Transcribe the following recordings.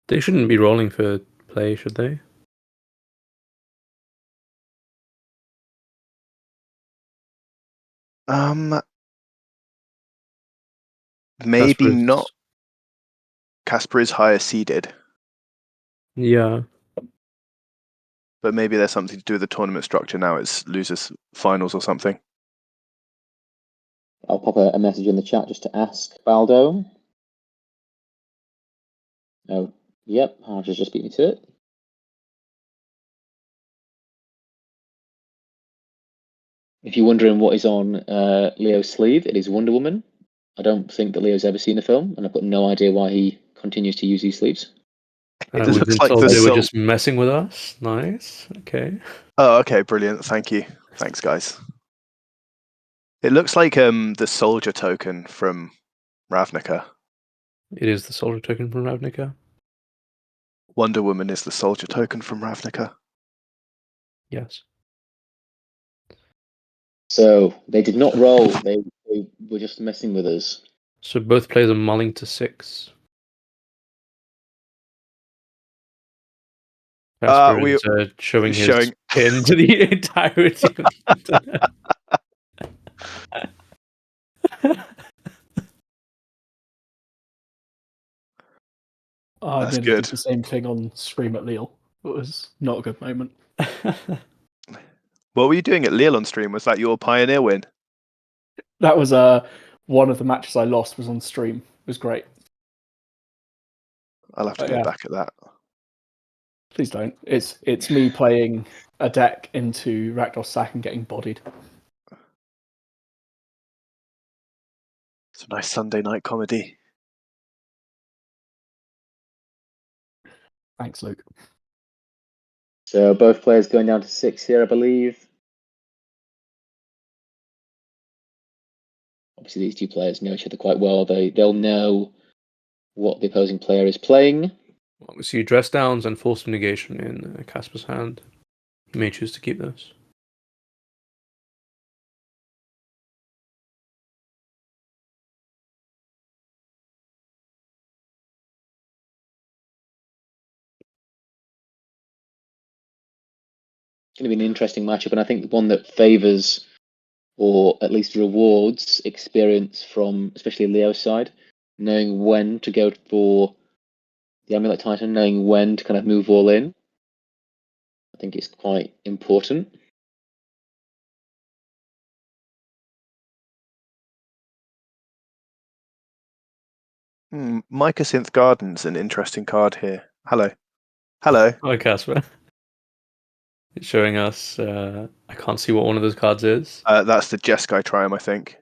They shouldn't be rolling for play, should they? Maybe Casper's... not. Casper is higher seeded. Yeah. But maybe there's something to do with the tournament structure now. It's losers finals or something. I'll pop a message in the chat just to ask Baldo. Oh, yep, Harsh has just beat me to it. If you're wondering what is on Leo's sleeve, it is Wonder Woman. I don't think that Leo's ever seen the film, and I've got no idea why he continues to use these sleeves. It We've looks been like told the they were soul. just messing with us. Nice. Okay. Oh, okay, brilliant. Thank you. Thanks, guys. It looks like the soldier token from Ravnica. It is the soldier token from Ravnica. Wonder Woman is the soldier token from Ravnica. Yes. So they did not roll. They were just messing with us. So both players are mulling to 6. Casper is showing his pin to the entirety of the internet. I nearly did the same thing on stream at Lille. It was not a good moment. What were you doing at Lille on stream? Was that your Pioneer win? That was one of the matches I lost was on stream. It was great. I'll have to go back at that. Please don't. It's me playing a deck into Rakdos Sack and getting bodied. It's a nice Sunday night comedy. Thanks, Luke. So both players going down to 6 here, I believe. Obviously, these two players know each other quite well. They'll know what the opposing player is playing. Well, we see dress downs and force negation in Casper's hand. He may choose to keep this. It's going to be an interesting matchup, and I think one that favours, or at least rewards, experience from especially Leo's side, knowing when to go for the Amulet Titan, knowing when to kind of move all in. I think it's quite important. Mycosynth Garden's an interesting card here. Hello. Hello. Hi, Casper. It's showing us... I can't see what one of those cards is. That's the Jeskai Triumph, I think.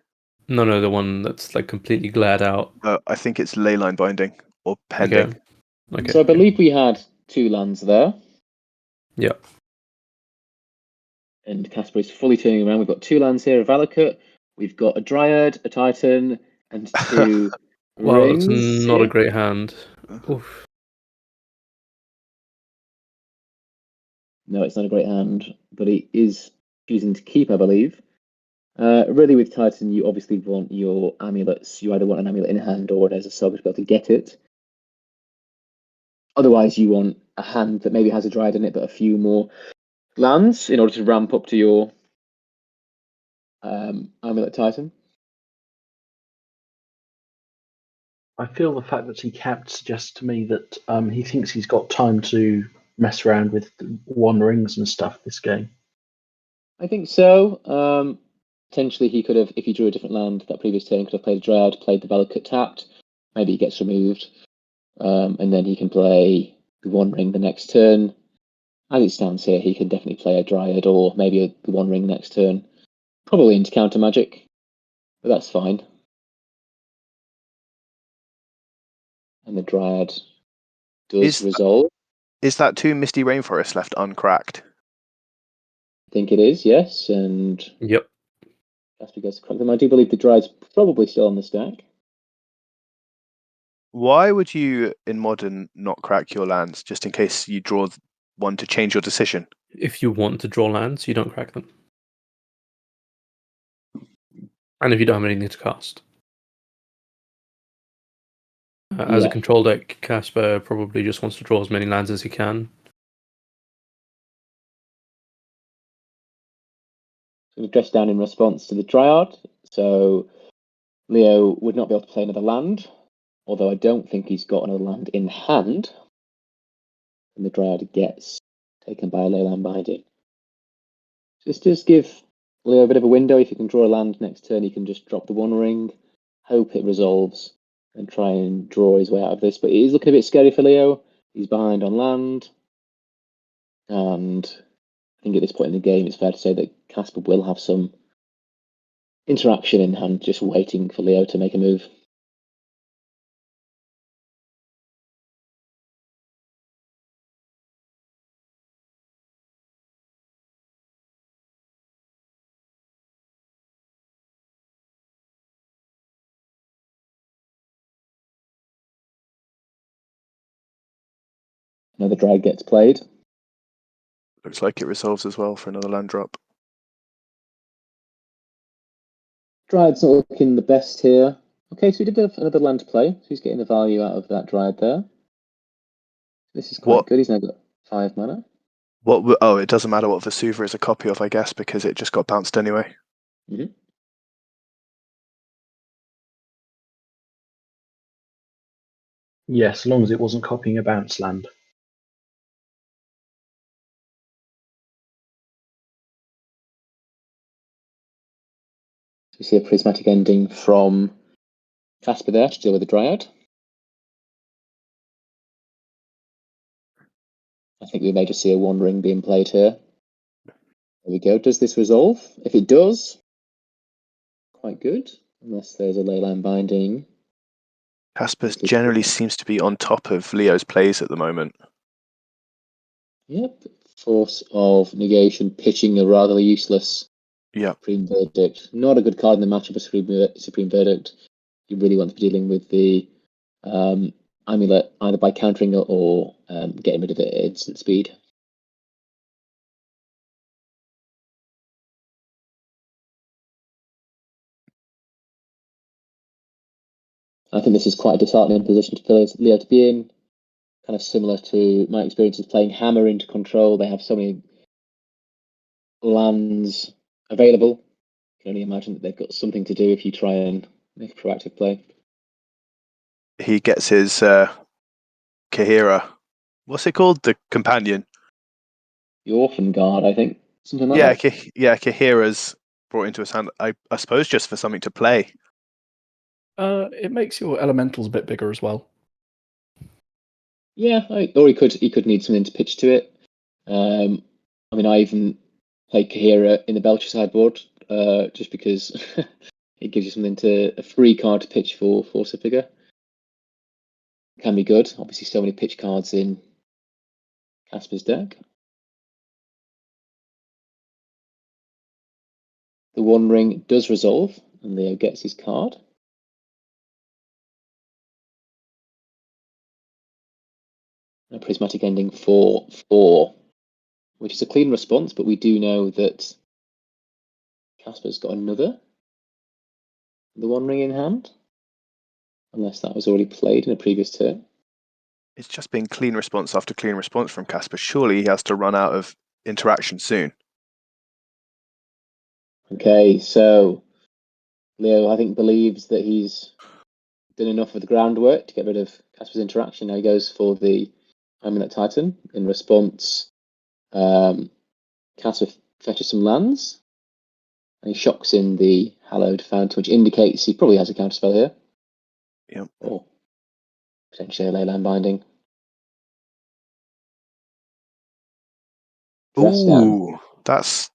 No, the one that's like completely glared out. I think it's Leyline Binding or Pending. Okay. So I believe we had 2 lands there. Yeah. And Casper is fully turning around. We've got 2 lands here, a Valakut. We've got a Dryad, a Titan, and 2 Wow, rings. that's not a great hand. Oof. No, it's not a great hand, but he is choosing to keep, I believe. Really, with Titan, you obviously want your amulets. You either want an amulet in hand or there's a Saga to be able to get it. Otherwise, you want a hand that maybe has a Dryad in it, but a few more lands in order to ramp up to your Amulet Titan. I feel the fact that he capped suggests to me that he thinks he's got time to mess around with one rings and stuff this game. I think so. Potentially he could have, if he drew a different land that previous turn, could have played a Dryad, played the Valakut tapped. Maybe he gets removed. And then he can play the One Ring the next turn. As it stands here, he can definitely play a Dryad or maybe the One Ring next turn. Probably into counter magic, but that's fine. And the Dryad does resolve. Is that 2 Misty Rainforests left uncracked? I think it is, yes. And yep. Casper gets to crack them. I do believe the Dryad's probably still on the stack. Why would you, in Modern, not crack your lands, just in case you draw one to change your decision? If you want to draw lands, you don't crack them. And if you don't have anything to cast. As a Yeah. control deck, Casper probably just wants to draw as many lands as he can. We dress down in response to the Dryad, so Leo would not be able to play another land, although I don't think he's got another land in hand. And the Dryad gets taken by a Leyland Binding. This does give Leo a bit of a window. If he can draw a land next turn, he can just drop the One Ring, hope it resolves, and try and draw his way out of this. But it is looking a bit scary for Leo. He's behind on land. And I think at this point in the game, it's fair to say that Casper will have some interaction in hand, just waiting for Leo to make a move. Another drag gets played. Looks like it resolves as well for another land drop. Dryad's not looking the best here. Okay, so he did have another land to play, so he's getting the value out of that Dryad there. This is quite good. He's now got 5 mana. Oh, it doesn't matter what Vesuva is a copy of, I guess, because it just got bounced anyway. Mm-hmm. Yes, as long as it wasn't copying a bounce land. We see a prismatic ending from Casper there to deal with the Dryad. I think we may just see a One Ring being played here. There we go. Does this resolve? If it does, quite good. Unless there's a Leyland Binding. Casper generally seems to be on top of Leo's plays at the moment. Yep. Force of Negation, pitching a rather useless Supreme Verdict. Not a good card in the matchup of Supreme Verdict. You really want to be dealing with the Amulet either by countering it or getting rid of it at instant speed. I think this is quite a disheartening position for Leo to be in. Kind of similar to my experiences playing Hammer into Control. They have so many lands available. You can only imagine that they've got something to do if you try and make a proactive play. He gets his Kahira. What's it called? The companion. The Orphan Guard, I think. Something like that. Kahira's brought into his hand, I suppose, just for something to play. It makes your elementals a bit bigger as well. Yeah, or he could need something to pitch to it. I mean, I even played Kahira in the Belcher sideboard just because it gives you a free card to pitch for Force a Figure. Can be good. Obviously, so many pitch cards in Casper's deck. The One Ring does resolve, and Leo gets his card. A prismatic ending for 4, which is a clean response, but we do know that Casper's got the One Ring in hand, unless that was already played in a previous turn. It's just been clean response after clean response from Casper. Surely he has to run out of interaction soon. Okay, so Leo, I think, believes that he's done enough of the groundwork to get rid of Casper's interaction. Now he goes for the Amulet Titan. In response, Casper fetches some lands, and he shocks in the Hallowed Fountain, which indicates he probably has a counterspell here. Yep. Or potentially a Leyland Binding. Ooh, that's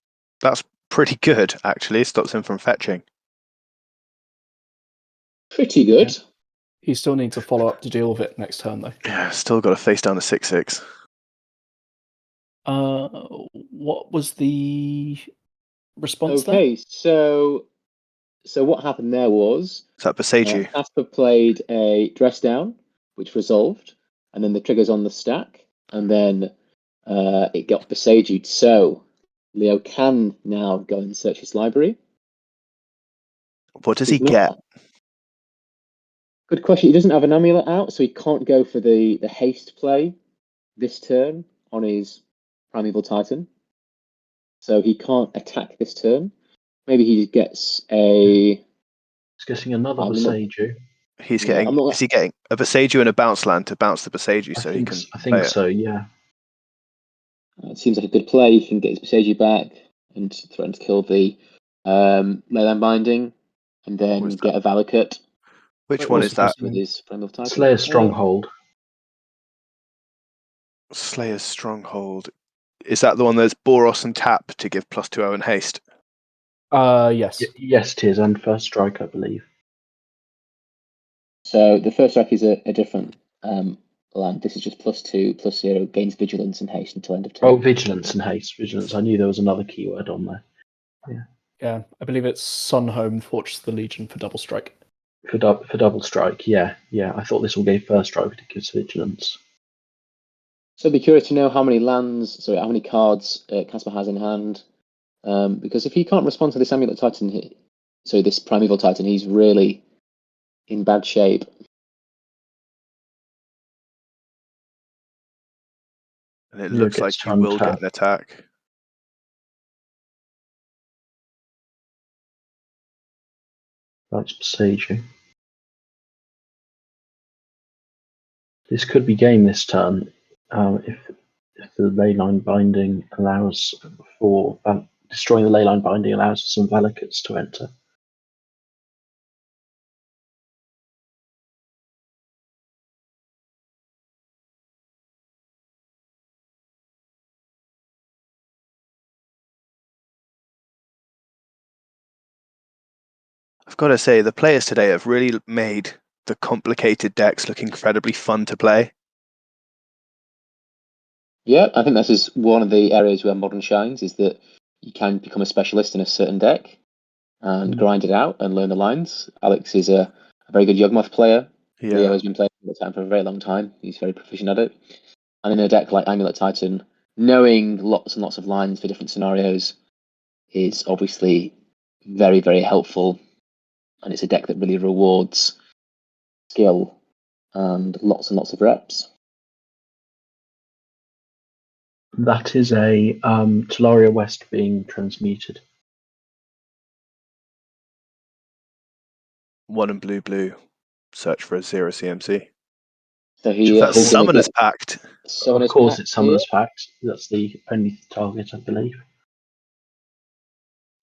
pretty good, actually. Stops him from fetching. Pretty good. Yeah. He still needs a follow-up to deal with it next turn, though. Yeah, still got to face down the 6/6. What was the response there? Okay, so what happened there was Is that Beseiju? Casper played a Dress Down, which resolved, and then the trigger's on the stack, and then it got Beseju'd. So Leo can now go and search his library. What does he get? Good question. He doesn't have an Amulet out, so he can't go for the haste play this turn on his Primeval Titan. So he can't attack this turn. Maybe he gets a. He's getting another I'm not- Boseiju. He's Yeah, getting. I'm not- Is he getting a Boseiju and a bounce land to bounce the Boseiju so he can? I play think it? so. Yeah. It seems like a good play. He can get his Boseiju back and threaten to kill the Leyline Binding, and then What's get a Valakut Which Wait, one what's is that? with his Primeval Titan. Slayer's Stronghold. Slayer's Stronghold. Is that the one that's Boros and tap to give +2 and haste? Yes. Yes, it is, and first strike, I believe. So the first strike is a different land. This is just +2/+0, gains vigilance and haste until end of turn. Oh, vigilance and haste. Vigilance. I knew there was another keyword on there. Yeah, I believe it's Sunhome, Fortress of the Legion for double strike. For double strike, yeah. I thought this will give first strike, but it gives vigilance. So I'd be curious to know how many cards Casper has in hand. Because if he can't respond to this Amulet Titan, this Primeval Titan, he's really in bad shape. And it Yeah, looks gets like to you will untap. get an attack. That's Boseiju. This could be game this turn if the Leyline Binding allows for destroying the Leyline Binding allows for some Valakuts to enter. I've got to say, the players today have really made the complicated decks look incredibly fun to play. Yeah, I think this is one of the areas where Modern shines, is that you can become a specialist in a certain deck and grind it out and learn the lines. Alex is a very good Yawgmoth player. Leo Yeah, has been playing the time for a very long time. He's very proficient at it. And in a deck like Amulet Titan, knowing lots and lots of lines for different scenarios is obviously very, very helpful. And it's a deck that really rewards skill and lots of reps. That is a Talaria West being transmuted. 1 and blue. Search for a 0 CMC. So he That's is going to Summoner's get Pact. Summoner's Of course, Pact it's Summoner's Pact. That's the only target, I believe.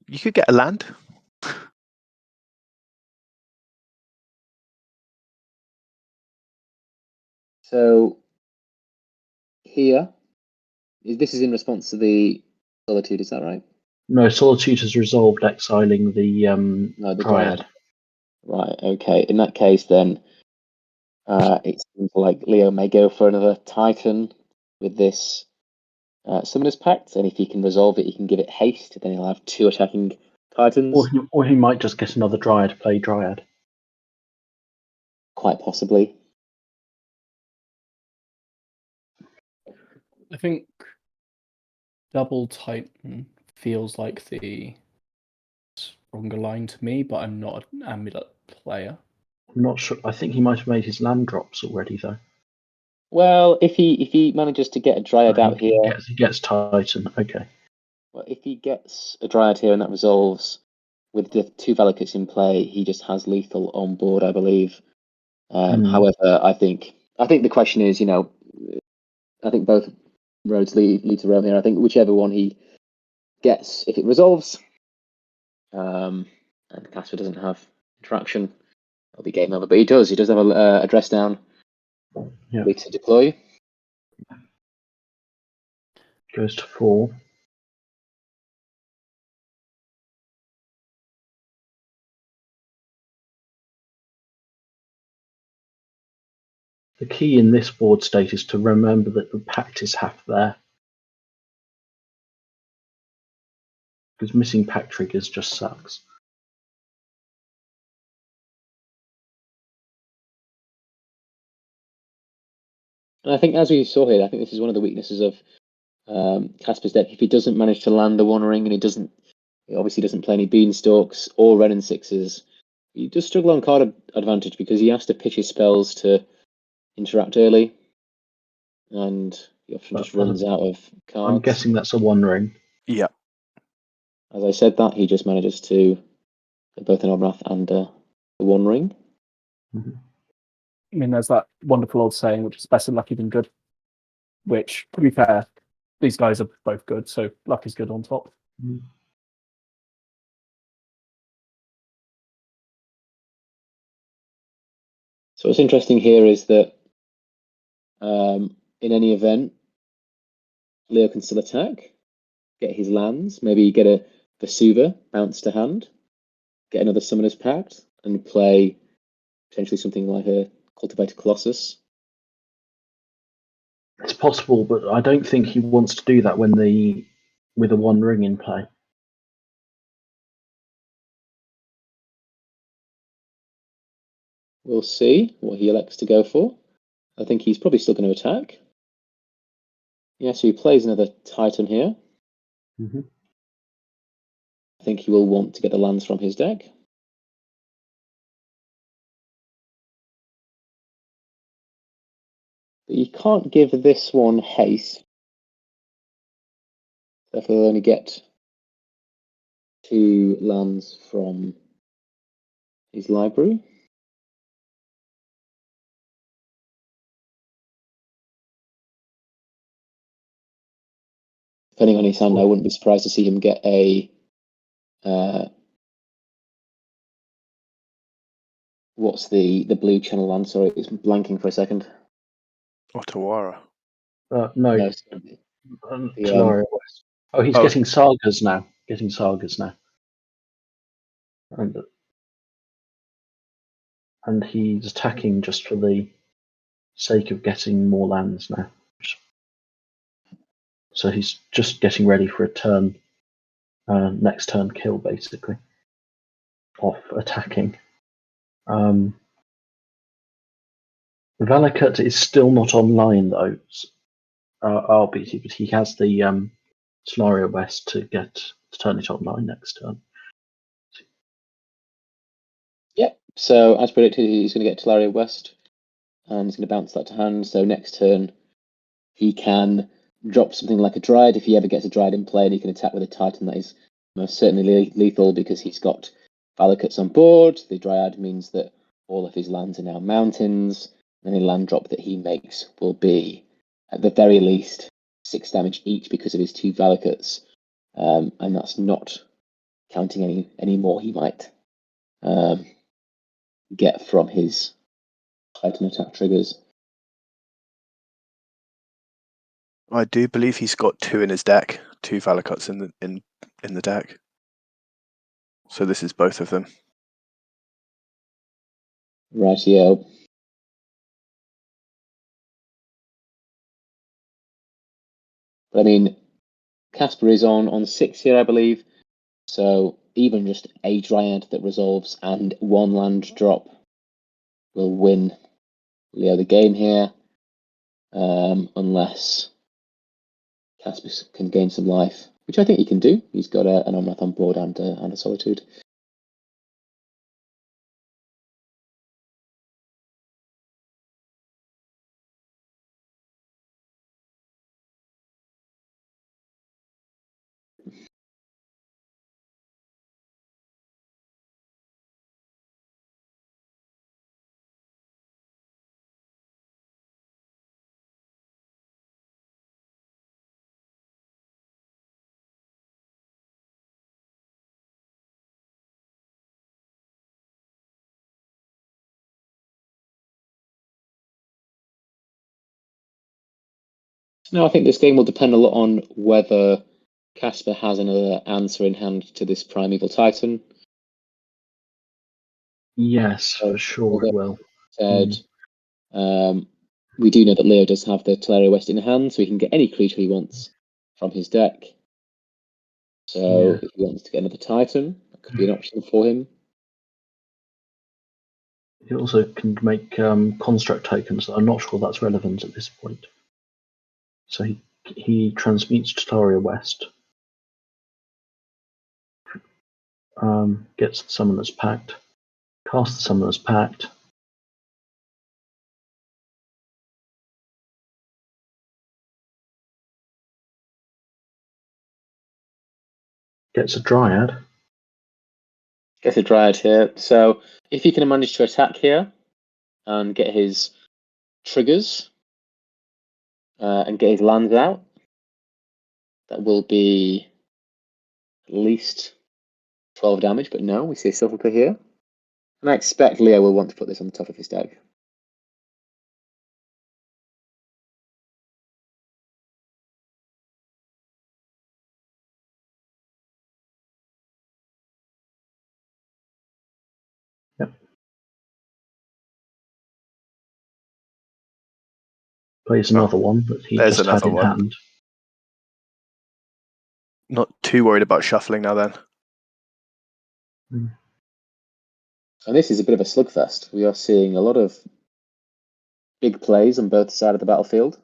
You could get a land. So here, this is in response to the Solitude, is that right? No, Solitude has resolved exiling the No, the Dryad. Right, okay. In that case, then it seems like Leo may go for another Titan with this Summoner's Pact, and if he can resolve it, he can give it haste, then he'll have 2 attacking Titans. Or he might just get another Dryad, play Dryad. Quite possibly. I think double Titan feels like the stronger line to me, but I'm not an Amulet player. I'm not sure. I think he might have made his land drops already, though. Well, if he manages to get a Dryad out here, He gets Titan. Okay. well, if he gets a Dryad here and that resolves with the 2 Valakuts in play, he just has lethal on board, I believe. However, I think the question is, I think both roads lead to Rome here. I think whichever one he gets, if it resolves, and Casper doesn't have interaction, it'll be game over. But he does have a dress down, ready to deploy. Goes to 4. The key in this board state is to remember that the pact is half there. Because missing pact triggers just sucks. And I think, as we saw here, I think this is one of the weaknesses of Casper's deck. If he doesn't manage to land the One Ring, and he obviously doesn't play any Beanstalks or Ren and Sixes, He does struggle on card advantage because he has to pitch his spells to interact early, and he often just runs out of cards. I'm guessing that's a One Ring. Yeah. As I said that, he just manages to get both an Omnath and the One Ring. Mm-hmm. I mean, there's that wonderful old saying, which is better lucky than good. Which, to be fair, these guys are both good, so luck is good on top. Mm-hmm. So what's interesting here is that in any event, Leo can still attack, get his lands, maybe get a Vesuva bounce to hand, get another Summoner's Pact, and play potentially something like a Cultivated Colossus. It's possible, but I don't think he wants to do that with a One Ring in play. We'll see what he elects to go for. I think he's probably still going to attack. Yeah, so he plays another Titan here. Mm-hmm. I think he will want to get the lands from his deck. But you can't give this one haste. Therefore, he'll only get 2 lands from his library. Depending on his hand, I wouldn't be surprised to see him get a what's the blue channel land? Sorry, it's blanking for a second. Otawara. No, The, Tolaria West. Oh, he's getting sagas now. And he's attacking just for the sake of getting more lands now. So he's just getting ready for a turn, next turn kill, basically, off attacking. Valakut is still not online, though, RBT, but he has the Tolaria West to turn it online next turn. Yep, so as predicted, he's going to get Tolaria West, and he's going to bounce that to hand. So next turn, he can drop something like a Dryad if he ever gets a Dryad in play, and he can attack with a Titan that is most certainly lethal because he's got Valakuts on board. The Dryad means that all of his lands are now mountains, and any land drop that he makes will be, at the very least, 6 damage each because of his 2 Valakuts, and that's not counting any more he might get from his Titan attack triggers. I do believe he's got 2 in his deck, 2 Valakuts in the deck. So this is both of them. Rightio. But I mean, Casper is on 6 here, I believe. So even just a Dryad that resolves and 1 land drop will win Leo the game here, unless Casper can gain some life, which I think he can do. He's got an Omnath on board and a Solitude. No, I think this game will depend a lot on whether Casper has another answer in hand to this Primeval Titan. Yes, for sure it will. Said, we do know that Leo does have the Tolaria West in hand, so he can get any creature he wants from his deck. So if he wants to get another Titan, that could be an option for him. He also can make construct tokens. I'm not sure that's relevant at this point. So he transmutes Tolaria West, gets the Summoner's Pact, Cast the Summoner's Pact. Gets a Dryad. Gets a Dryad here. So if he can manage to attack here and get his triggers and get his lands out, that will be at least 12 damage. But no, we see a Silverplay here. And I expect Leo will want to put this on the top of his deck. Yep. Plays another one that he there's just had another in one. hand. Not too worried about shuffling now then. And this is a bit of a slugfest. We are seeing a lot of big plays on both sides of the battlefield.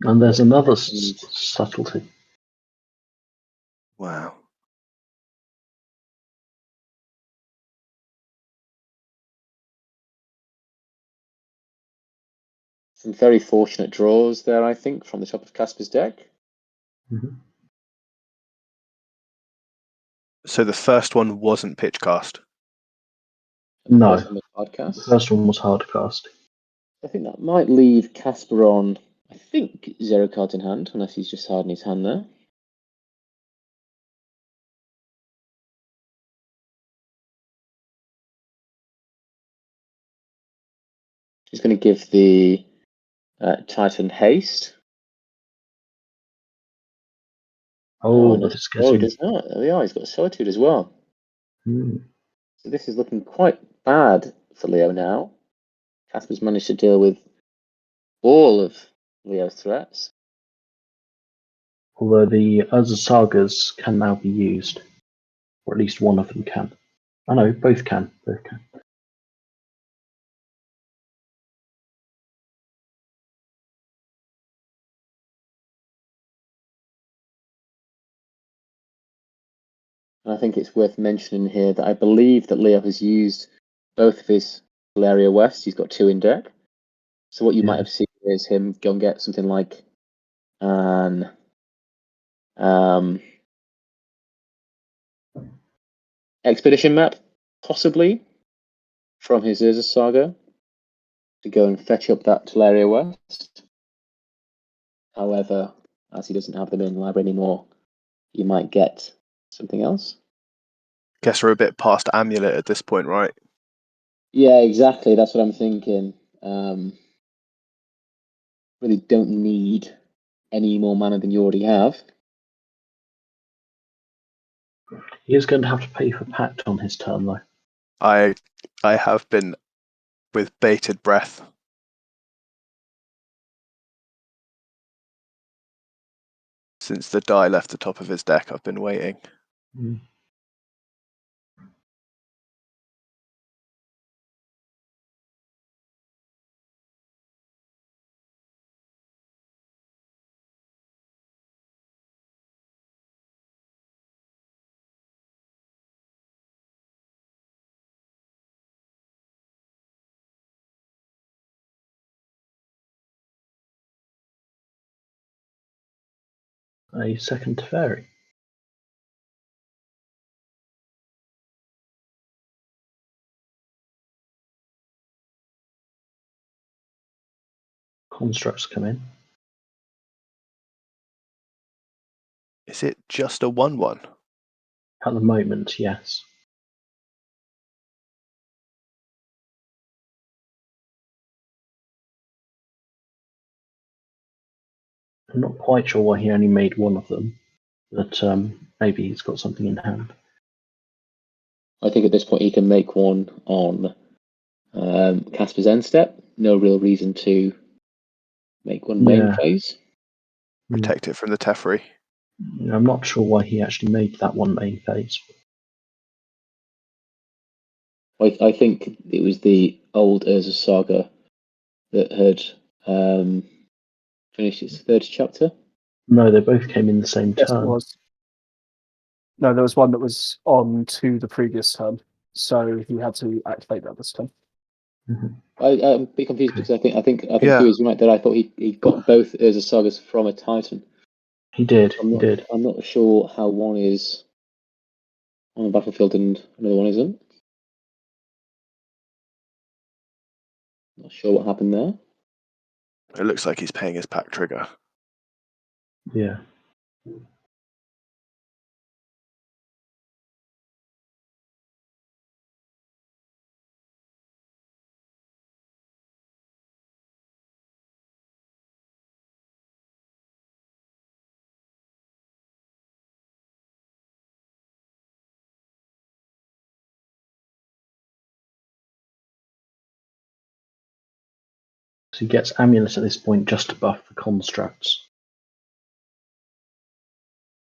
And there's another subtlety. Wow. Some very fortunate draws there, I think, from the top of Casper's deck. Mm-hmm. So the first one wasn't pitch cast. No. The The first one was hard cast. I think that might leave Casper on, I think, 0 cards in hand, unless he's just hardened his hand there. He's going to give the Titan haste. Oh, no. but it's He getting... does not. There we are. He's got Solitude as well. Hmm. So this is looking quite bad for Leo now. Casper's managed to deal with all of Leo's threats. Although the Urza Sagas can now be used. Or at least one of them can. Oh no, both can. Both can. And I think it's worth mentioning here that I believe that Leo has used both of his Valeria West. He's got 2 in deck. So what you might have seen is him go and get something like an expedition map, possibly, from his Urza Saga, to go and fetch up that Valeria West. However, as he doesn't have them in the library anymore, you might get something else. Guess we're a bit past Amulet at this point, right? Yeah, exactly. That's what I'm thinking. Really don't need any more mana than you already have. He is going to have to pay for Pact on his turn, though. I have been with bated breath. Since the die left the top of his deck, I've been waiting. Mm. A second Teferi. Constructs come in. Is it just a 1/1? At the moment, yes. I'm not quite sure why he only made one of them, but maybe he's got something in hand. I think at this point he can make one on Casper's end step. No real reason to make one main phase. Protect it from the Teferi. I'm not sure why he actually made that one main phase. I think it was the old Urza Saga that had finished its third chapter? No, they both came in the same Yes, it turn. was. No, there was one that was on to the previous turn, so he had to activate that this turn. Mhm. I'm a bit confused because I think Yeah. he was right there. I thought he got both Urza Sagas from a Titan. He did. I'm He not, did. I'm not sure how one is on the battlefield and another one isn't. Not sure what happened there. It looks like he's paying his pack trigger. Yeah. So he gets Amulet at this point just to buff the constructs.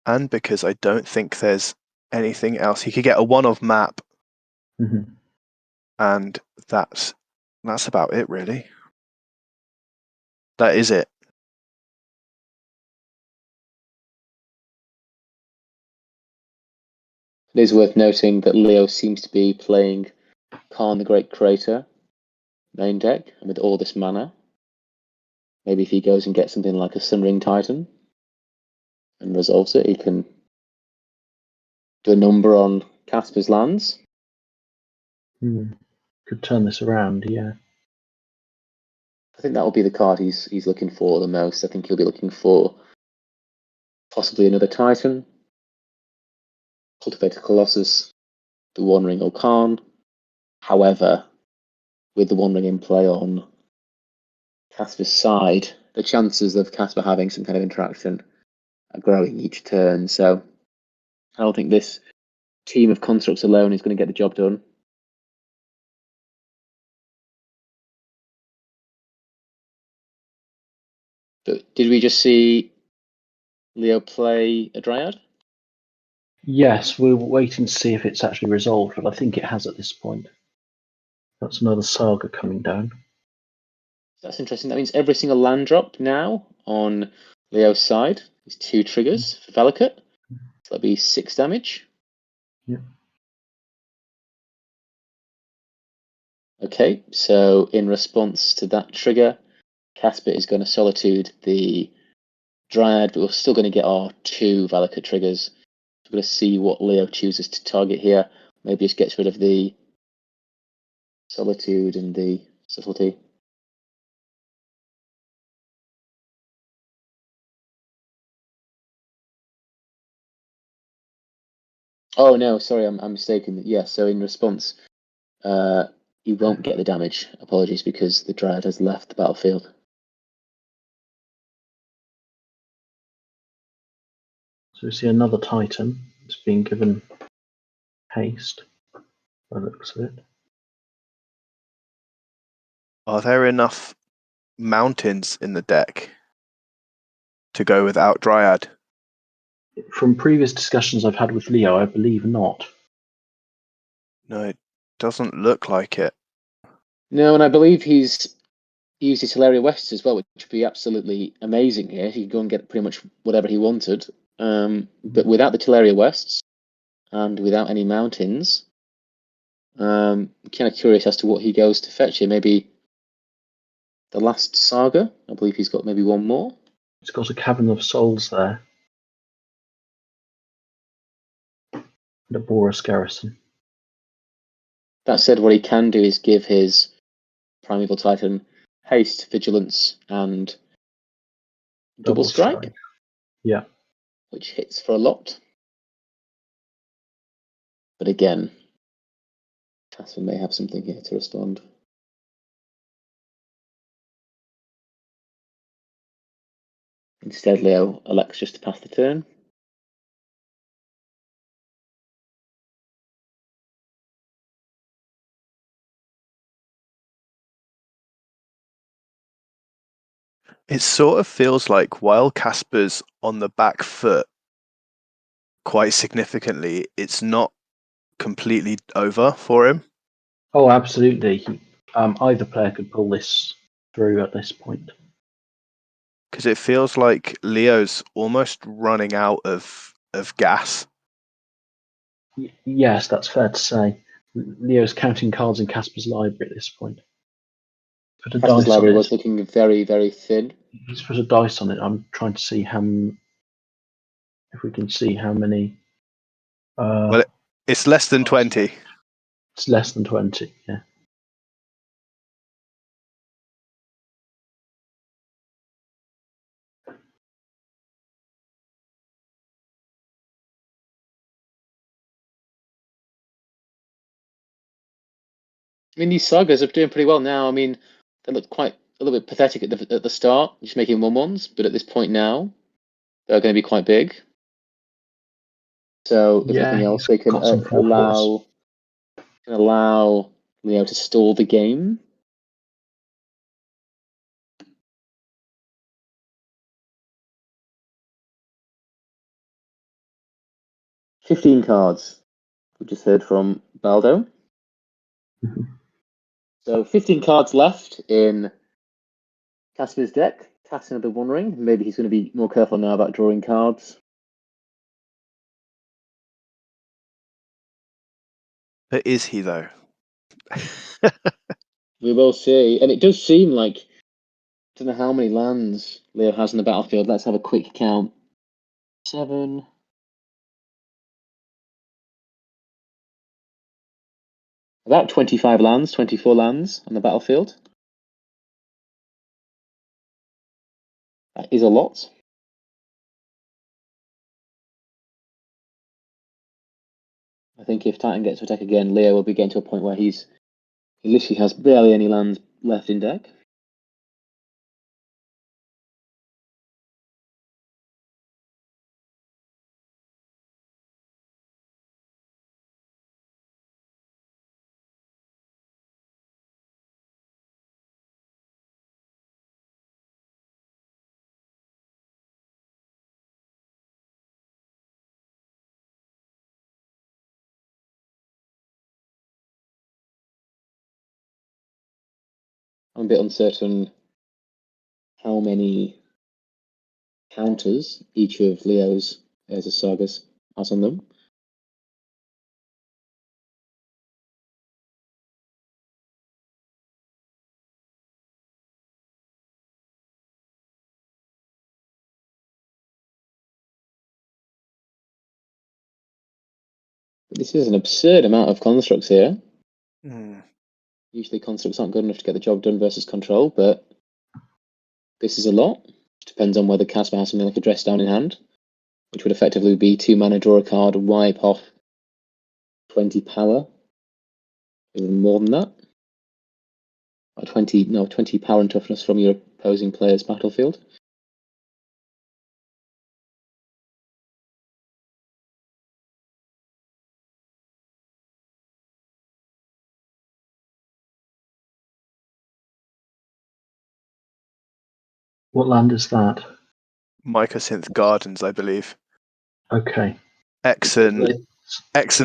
And because I don't think there's anything else, he could get a one-of map, Hmm. and that's about it, really. That is it. It is worth noting that Leo seems to be playing Khan the Great Creator main deck, and with all this mana, maybe if he goes and gets something like a Sunring Titan and resolves it, he can do a number on Casper's lands. Could turn this around, yeah. I think that will be the card he's looking for the most. I think he'll be looking for possibly another Titan, Cultivator Colossus, the One Ring or Khan. However, with the One Ring in play on Casper's side, the chances of Casper having some kind of interaction are growing each turn. So I don't think this team of constructs alone is going to get the job done. But did we just see Leo play a Dryad? Yes, we're waiting to see if it's actually resolved, but I think it has at this point. That's another saga coming down. That's interesting. That means every single land drop now on Leo's side is 2 triggers for Valakut. So that'll be 6 damage. Yeah. Okay, so in response to that trigger, Casper is going to Solitude the Dryad, but we're still going to get our 2 Valakut triggers. We're going to see what Leo chooses to target here. Maybe just gets rid of the Solitude and the Subtlety. Oh no, sorry, I'm mistaken. Yeah, so in response, he won't get the damage. Apologies, because the Dryad has left the battlefield. So we see another Titan. It's being given haste, by the looks of it. Are there enough mountains in the deck to go without Dryad? From previous discussions I've had with Leo, I believe not. No, it doesn't look like it. No, and I believe he's used his Hilaria West as well, which would be absolutely amazing here. He could go and get pretty much whatever he wanted. But without the Teleria Wests and without any mountains, kind of curious as to what he goes to fetch here. Maybe the last saga. I believe he's got maybe one more. It's got a Cavern of Souls there. And a Boris Garrison. That said, what he can do is give his Primeval Titan haste, vigilance, and double strike. Yeah. Which hits for a lot. But again, Casper may have something here to respond. Instead, Leo elects just to pass the turn. It sort of feels like while Casper's on the back foot quite significantly, it's not completely over for him. Oh, absolutely. Either player could pull this through at this point. Because it feels like Leo's almost running out of gas. Yes, that's fair to say. Leo's counting cards in Casper's library at this point. Put a Casper's dice on library it. was looking very, very thin. He's put a dice on it. I'm trying to see if we can see how many. Well, it's less than 20. It's less than 20. Yeah. I mean, these sagas are doing pretty well now. I mean, they looked quite a little bit pathetic at the start, just making 1/1s, but at this point now, they're going to be quite big. So, if nothing else, they can got some 4/4s. allow Leo to stall the game. "15 cards," we just heard from Baldo. Mhm. So 15 cards left in Casper's deck. Casting will be wondering, maybe he's going to be more careful now about drawing cards. But is he, though? We will see. And it does seem like, I don't know how many lands Leo has on the battlefield. Let's have a quick count. 7. About 25 lands, 24 lands on the battlefield. That is a lot. I think if Titan gets to attack again, Leo will be getting to a point where he literally has barely any lands left in deck. I'm a bit uncertain how many counters each of Leo's Urza Sagas has on them. But this is an absurd amount of constructs here. Usually constructs aren't good enough to get the job done versus control, but this is a lot. Depends on whether Casper has something like a dress down in hand, which would effectively be 2 mana, draw a card, wipe off 20 power. Even more than that. 20 power and toughness from your opposing player's battlefield. What land is that? Mycosynth Gardens, I believe. Okay. X and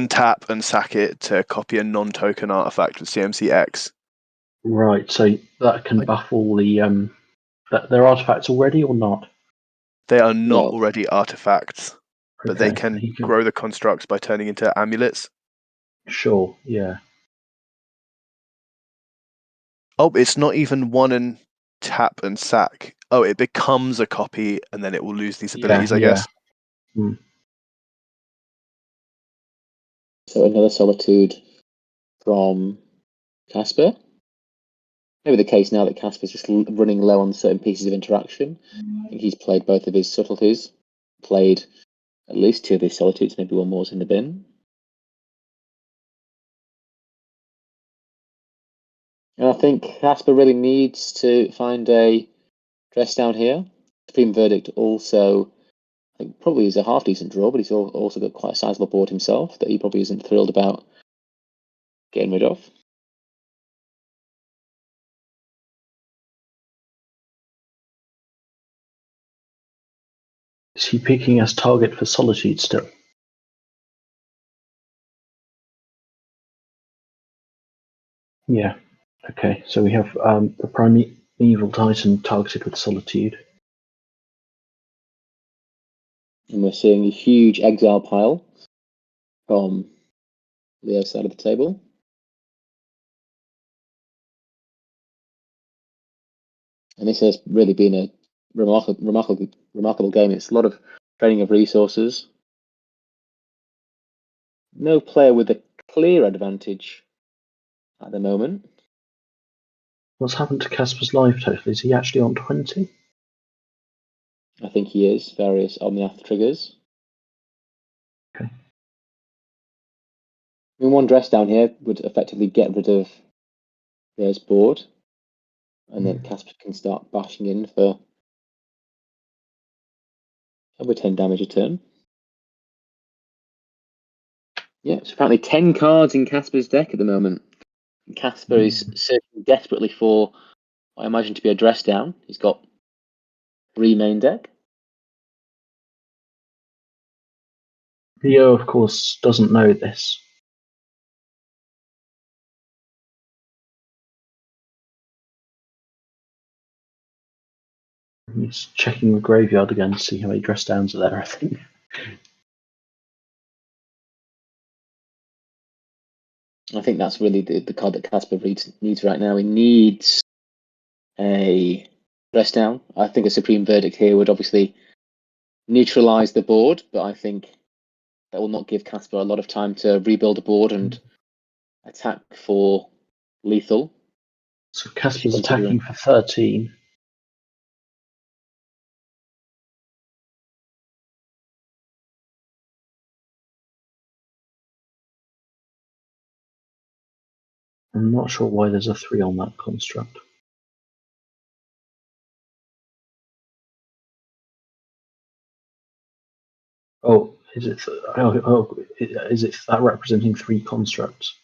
tap and sack it to copy a non-token artifact with CMC X. Right, so that can buff all the their artifacts already or not? They are not No. already artifacts, but they Okay, can he grow the constructs by turning into amulets. Sure, yeah. Oh, it's not even 1 and tap and sack. Oh, it becomes a copy and then it will lose these abilities, I guess. So another Solitude from Casper. Maybe the case now that Casper's just running low on certain pieces of interaction. I think he's played both of his subtleties, played at least 2 of his Solitudes, maybe 1 more's in the bin. And I think Casper really needs to find a dress down here. Supreme Verdict also, I think, probably is a half decent draw, but he's also got quite a sizable board himself that he probably isn't thrilled about getting rid of. Is he picking as target for Solitude still? Yeah. Okay, so we have the Primeval Titan targeted with Solitude. And we're seeing a huge exile pile from Leo's side of the table. And this has really been a remarkable game. It's a lot of draining of resources. No player with a clear advantage at the moment. What's happened to Casper's life total? Is he actually on 20? I think he is. Various Omnath triggers. Okay. I mean, one dress down here would effectively get rid of Leo's board. And then Casper can start bashing in for over 10 damage a turn. Yeah, so apparently 10 cards in Casper's deck at the moment. Casper is searching desperately for what I imagine to be a dress down. He's got 3 main deck. Leo, of course, doesn't know this. He's checking the graveyard again to see how many dress downs are there, I think. I think that's really the card that Casper needs right now. He needs a dress down. I think a Supreme Verdict here would obviously neutralize the board, but I think that will not give Casper a lot of time to rebuild a board and attack for lethal. So Casper's attacking for 13. I'm not sure why there's a 3 on that construct. Oh, is it? Is it that representing 3 constructs?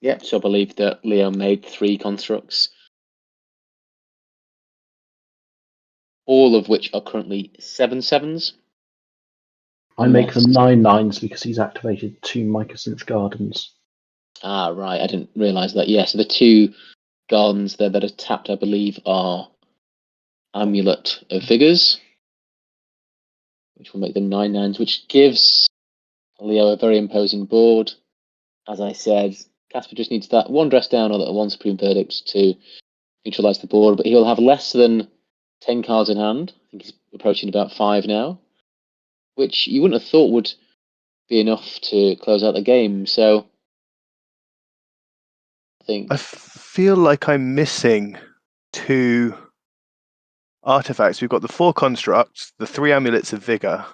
Yeah, so I believe that Leo made 3 constructs, all of which are currently 7/7s. I make them 9/9s because he's activated 2 Mycosynth Gardens. Ah, right. I didn't realise that. Yeah, so the 2 gardens there that are tapped, I believe, are Amulet of Vigors, which will make them 9/9s, which gives Leo a very imposing board. As I said, Casper just needs that 1 dress down or that 1 Supreme Verdict to neutralise the board, but he'll have less than 10 cards in hand. I think he's approaching about 5 now, which you wouldn't have thought would be enough to close out the game. So I feel like I'm missing 2 artifacts. We've got the 4 constructs, the 3 amulets of vigor.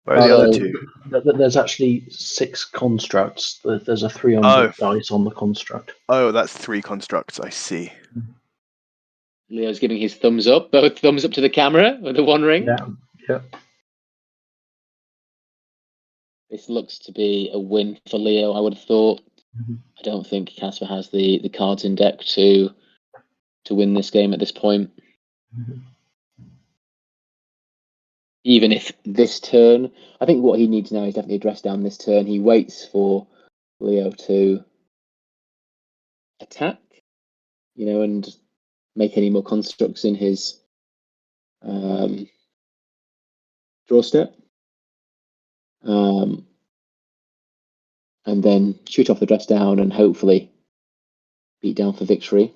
Where are the other 2? There's actually 6 constructs. There's a 3 on the dice on the construct. Oh, that's 3 constructs. I see. Leo's giving his thumbs up, both thumbs up to the camera with the 1 ring. Yeah. This looks to be a win for Leo, I would have thought. I don't think Casper has the cards in deck to win this game at this point. Even if this turn, I think what he needs now is definitely a dress down this turn. He waits for Leo to attack, and make any more constructs in his draw step. And then shoot off the dress down and hopefully beat down for victory.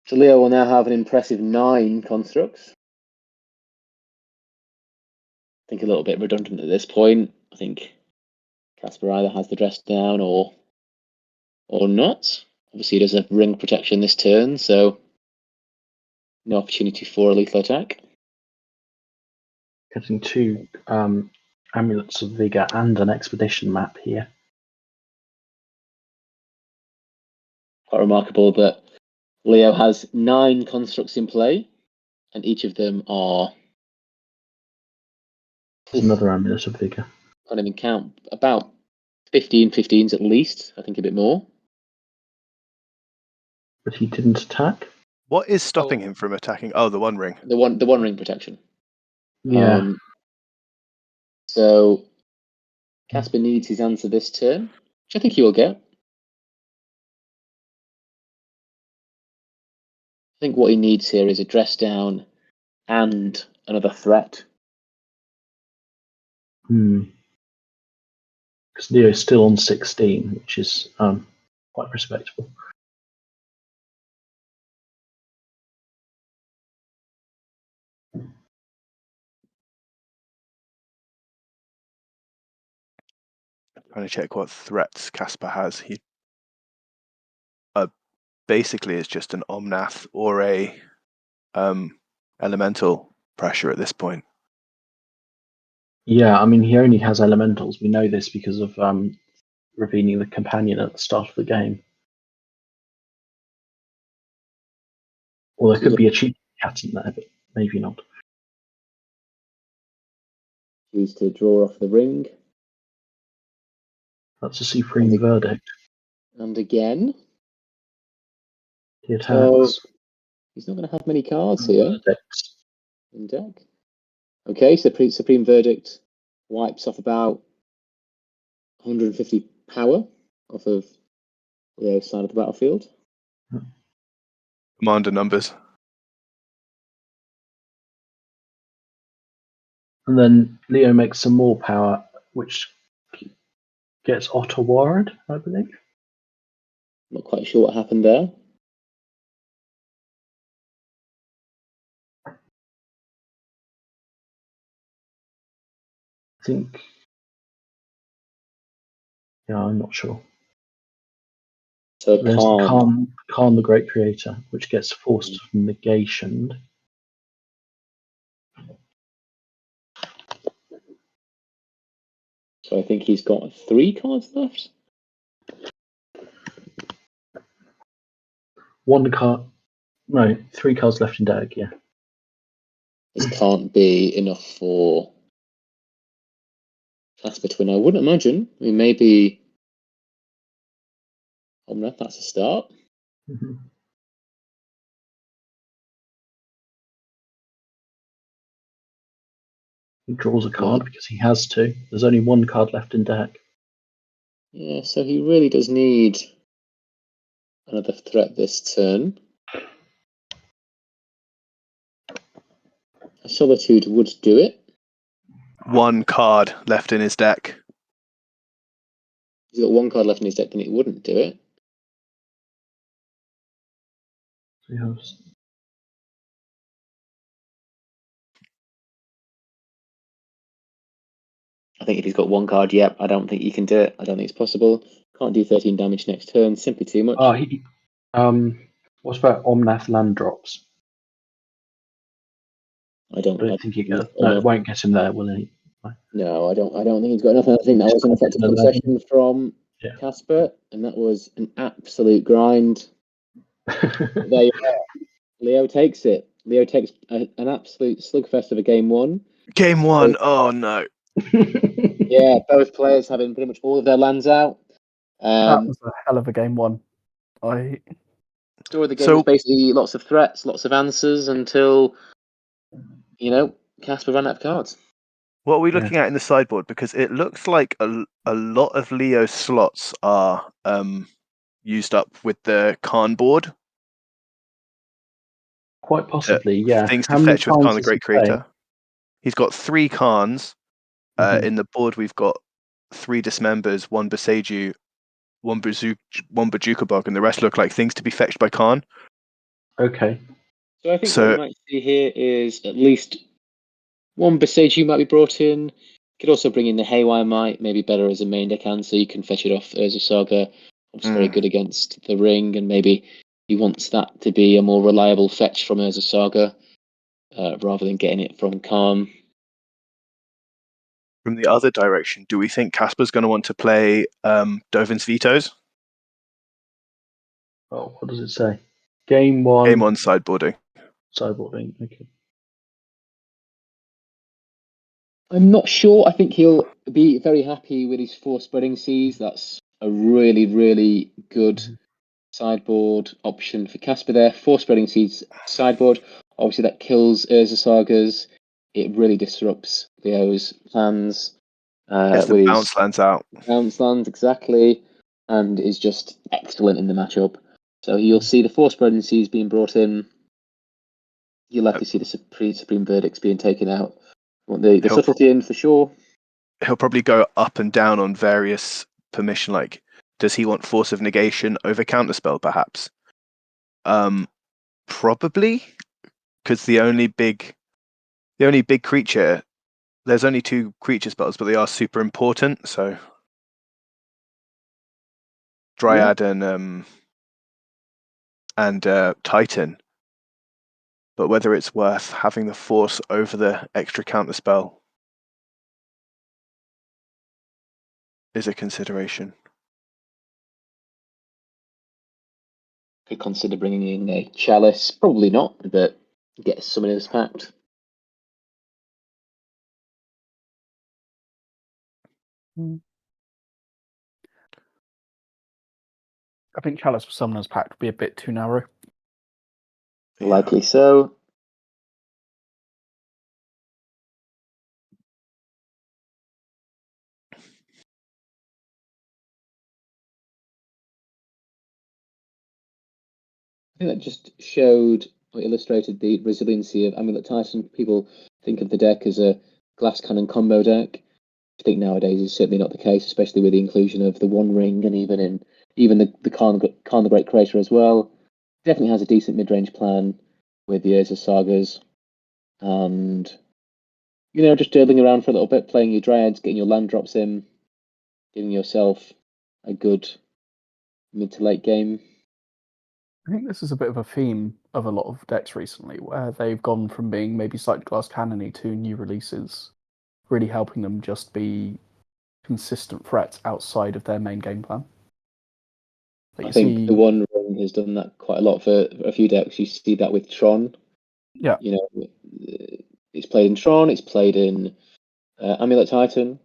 So Leo will now have an impressive 9 constructs. I think a little bit redundant at this point. I think Casper either has the dress down or not. Obviously, he does have ring protection this turn, so no opportunity for a lethal attack. Getting 2 Amulets of Vigor and an Expedition map here. Quite remarkable that Leo has 9 constructs in play, and each of them are... There's another Amulet of Vigor. can't even count, about 15-15s at least. I think a bit more. But he didn't attack. What is stopping him from attacking? Oh, the One Ring. The one ring protection. Yeah. So Casper needs his answer this turn, which I think he will get. I think what he needs here is a dress down and another threat. Because Leo's still on 16, which is quite respectable. Trying to check what threats Casper has. He basically is just an Omnath or a elemental pressure at this point. Yeah, I mean, he only has elementals. We know this because of revealing the companion at the start of the game. Or there could be a cheap cat in there, but maybe not. Choose to draw off the ring. That's a supreme verdict. And again. He attacks. So he's not going to have many cards here Verdicts. in deck. Okay, so Supreme Verdict wipes off about 150 power off of Leo's side of the battlefield. Commander numbers. And then Leo makes some more power, which gets Otter Ward, I believe. Not quite sure what happened there. I think. Yeah, I'm not sure. So There's Khan, the Great Creator, which gets forced negationed. So I think he's got 3 cards left. One card. No, 3 cards left in deck, yeah. This can't be enough for Casper to win, I wouldn't imagine. I mean, maybe Omnath, that's a start. Mm-hmm. He draws a card because he has to. There's only 1 card left in deck. Yeah, so he really does need another threat this turn. A Solitude would do it. 1 card left in his deck. He's got 1 card left in his deck, then it wouldn't do it. Yes. I think if he's got 1 card, yep, I don't think he can do it. I don't think it's possible. Can't do 13 damage next turn, simply too much. What about Omnath land drops? I don't think he gets. No, it won't get him there, will he? No, I don't think he's got enough. I think that was an effective concession from Casper, and that was an absolute grind. There you are. Leo takes it. Leo takes an absolute slugfest of a game 1. Game 1. Oh no. Yeah, both players having pretty much all of their lands out. That was a hell of a game 1. Story of the game was basically lots of threats, lots of answers until, Casper ran out of cards. What are we looking at in the sideboard? Because it looks like a lot of Leo's slots are used up with the Khan board. Quite possibly, yeah. Things to fetch with Khan the Great Creator. He's got 3 Khans. In the board, we've got 3 Dismembers, 1 Boseiju, 1 Bajuka Bug, and the rest look like things to be fetched by Khan. Okay. So I think what we might see here is at least 1 Boseiju might be brought in. Could also bring in the Haywire Might, maybe better as a main deck answer. You can fetch it off Urza Saga. Obviously very good against the ring, and maybe he wants that to be a more reliable fetch from Urza Saga rather than getting it from Khan. From the other direction, do we think Casper's going to want to play Dovin's Vetoes? Oh, what does it say? Game 1. Game 1 sideboarding. Sideboarding, okay. I'm not sure. I think he'll be very happy with his 4 Spreading Seas. That's a really, really good sideboard option for Casper there. 4 Spreading Seas sideboard. Obviously, that kills Urza Sagas. It really disrupts Leo's plans. Gets the with bounce lands out. bounce lands, exactly, and is just excellent in the matchup. So you'll see the 4 Spreading Seas being brought in. You'll likely see the Supreme Verdicts being taken out. Want the subtlety in for sure. He'll probably go up and down on various permission. Like, does he want Force of Negation over Counterspell, perhaps? Probably, because the only big creature. There's only 2 creature spells, but they are super important. So, Dryad and Titan. But whether it's worth having the Force over the extra Counterspell is a consideration. Could consider bringing in a Chalice. Probably not, but get Summoner's Pact. I think Chalice for Summoner's Pact would be a bit too narrow. Yeah. Likely so. I think that just showed or illustrated the resiliency of Amulet Titan. People think of the deck as a glass cannon combo deck. I think nowadays is certainly not the case, especially with the inclusion of the One Ring and even the Khan the Great Creator as well. Definitely has a decent mid-range plan with the Urza Sagas, and just durdling around for a little bit, playing your Dryads, getting your land drops in, giving yourself a good mid to late game. I think this is a bit of a theme of a lot of decks recently, where they've gone from being maybe slightly glass cannony to new releases, really helping them just be consistent threats outside of their main game plan. I think the One Ring has done that quite a lot for a few decks. You see that with Tron. Yeah. It's played in Tron, it's played in Amulet Titan.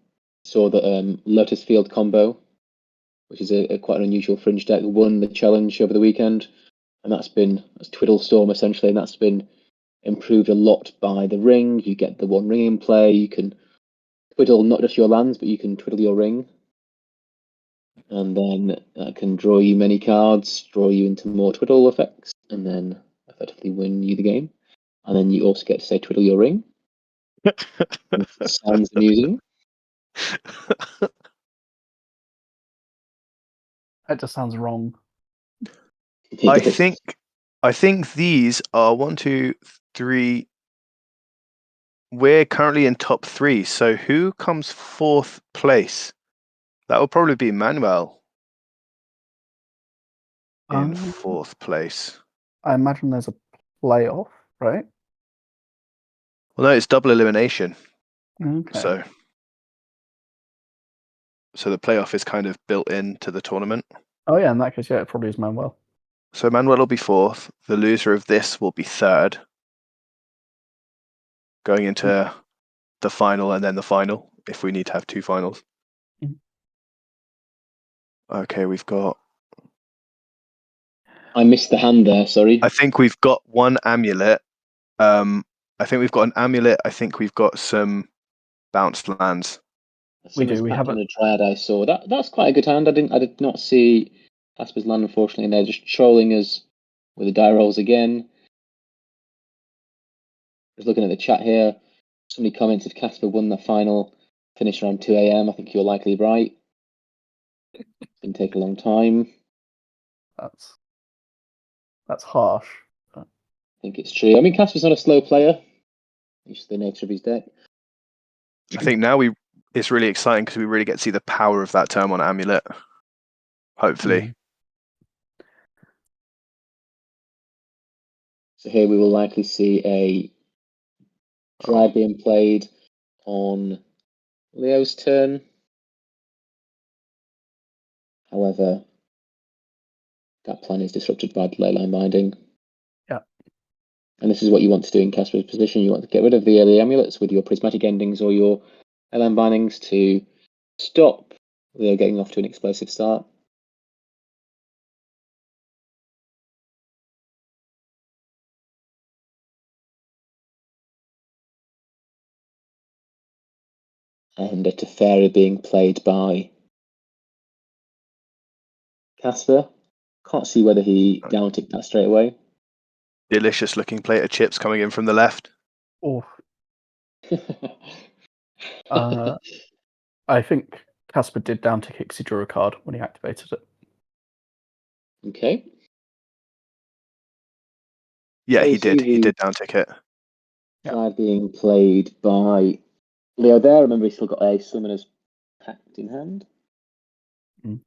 Saw the Lotus Field combo, which is a quite an unusual fringe deck, won the challenge over the weekend. And that's Twiddle Storm essentially, and that's been improved a lot by the ring. You get the One Ring in play. You can twiddle not just your lands, but you can twiddle your ring, and then that can draw you many cards, draw you into more twiddle effects, and then effectively win you the game. And then you also get to say twiddle your ring. Sounds amusing. That just sounds wrong. I think these are 1, 2, 3. We're currently in top 3. So who comes 4th place? That will probably be Manuel in 4th place. I imagine there's a playoff, right? Well, no, it's double elimination. Okay. So the playoff is kind of built into the tournament. Oh yeah, in that case, yeah, it probably is Manuel. So Manuel will be 4th. The loser of this will be 3rd. Going into the final and then the final, if we need to have 2 finals. Okay, we've got... I missed the hand there, sorry. I think we've got 1 amulet. I think we've got an amulet. I think we've got some bounced lands. We do. We have a Dryad. I saw that's quite a good hand. I did not see Casper's land, unfortunately, and they're just trolling us with the die rolls again. Just looking at the chat here, somebody commented Casper won the final, finished around 2 a.m. I think you're likely right. It's going to take a long time. That's harsh. I think it's true. I mean, Casper's not a slow player. It's just the nature of his deck. I think now it's really exciting because we really get to see the power of that term on Amulet. Hopefully. So here we will likely see a Dryad being played on Leo's turn. However, that plan is disrupted by the leyline binding. Yeah. And this is what you want to do in Casper's position. You want to get rid of the early amulets with your prismatic endings or your LM bindings to stop Leo getting off to an explosive start. And a Teferi being played by Casper. Can't see whether he down-ticked that straight away. Delicious looking plate of chips coming in from the left. Oh, I think Casper did down to kick he drew a card when he activated it. Okay. Yeah, So he you see did. He the did down ticket. flag being played by Leo there. Remember, he's still got a Summoner's Pact in hand. Mm.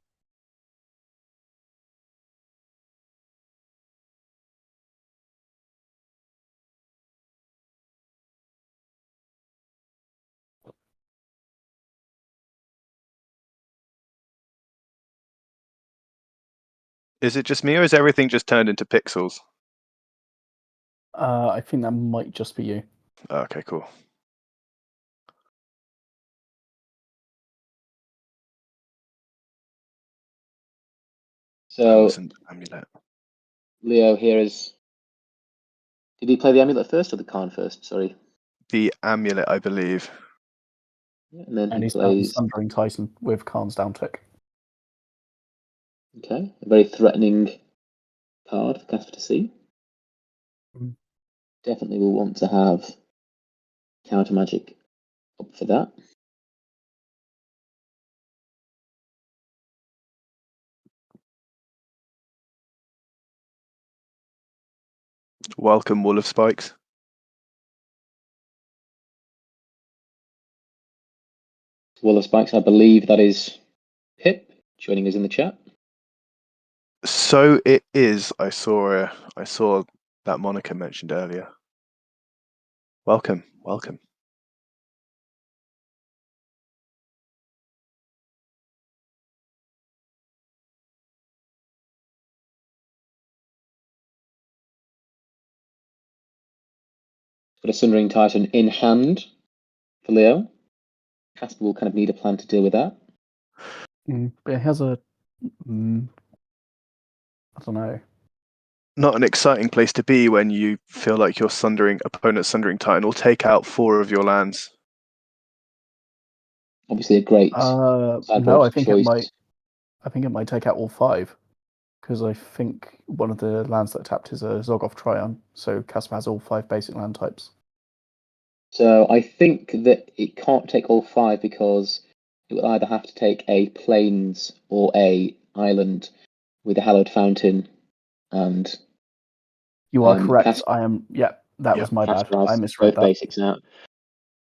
Is it just me, or is everything just turned into pixels? I think that might just be you. Okay, cool. So Listen, Amulet. Leo here is. Did he play the Amulet first or the Khan first? Sorry. The Amulet, I believe. Yeah, and then And he he's plays. Sundering Titan with Khan's down tick. Okay, a very threatening card for Casper to see. Mm. Definitely will want to have counter magic up for that. Welcome, Wall of Spikes. Wall of Spikes, I believe that is Pip joining us in the chat. So it is. I saw that moniker mentioned earlier. Welcome, welcome. Got a Sundering Titan in hand for Leo. Casper will kind of need a plan to deal with that. But it has a. I don't know. Not an exciting place to be when you feel like your opponent's Sundering Titan will take out 4 of your lands. Obviously, a great No, I think choice. it might. I think it might take out all 5, because I think one of the lands that tapped is a Zoggoth Trion, so Casper has all 5 basic land types. So I think that it can't take all 5 because it will either have to take a plains or a island with a hallowed fountain, and You are correct. Casper, I am. Yeah, that was my Casper bad. I has misread both that. basics out.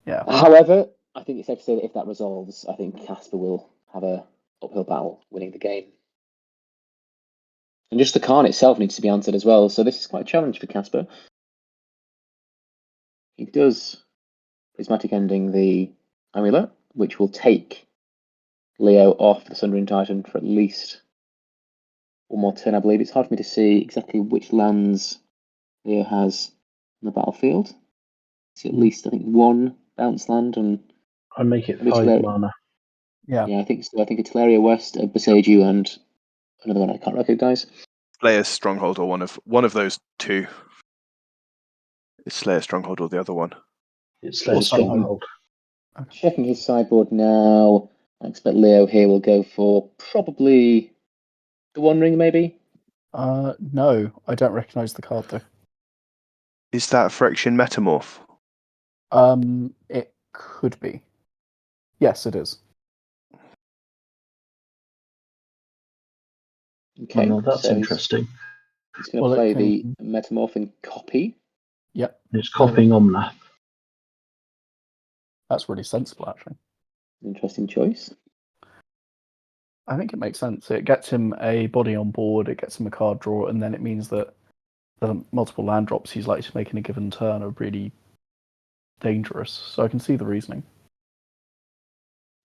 Yeah. However, I think it's safe to say that if that resolves, I think Casper will have a uphill battle winning the game. And just the Khan itself needs to be answered as well, so this is quite a challenge for Casper. He does prismatic ending the Amulet, which will take Leo off the Sundering Titan for at least one more turn, I believe. It's hard for me to see exactly which lands Leo has on the battlefield. It's at least, I think, 1 bounce land and I make it maybe 5 Teleria. mana. Yeah, I think so. I think a Teleria West, a Boseiju, and another one I can't recognize. Slayer's Stronghold, or one of those 2. It's Slayer's Stronghold or the other one. It's Slayer's Stronghold. Checking his sideboard now. I expect Leo here will go for probably the One Ring, maybe. No, I don't recognize the card though. Is that Phyrexian Metamorph? It could be. Yes, it is. Okay, Oh, that's so interesting. he's going to play the Metamorph and copy. Yep. It's copying Omnath. That's really sensible, actually. Interesting choice. I think it makes sense. It gets him a body on board, it gets him a card draw, and then it means that the multiple land drops he's likely to make in a given turn are really dangerous. So I can see the reasoning.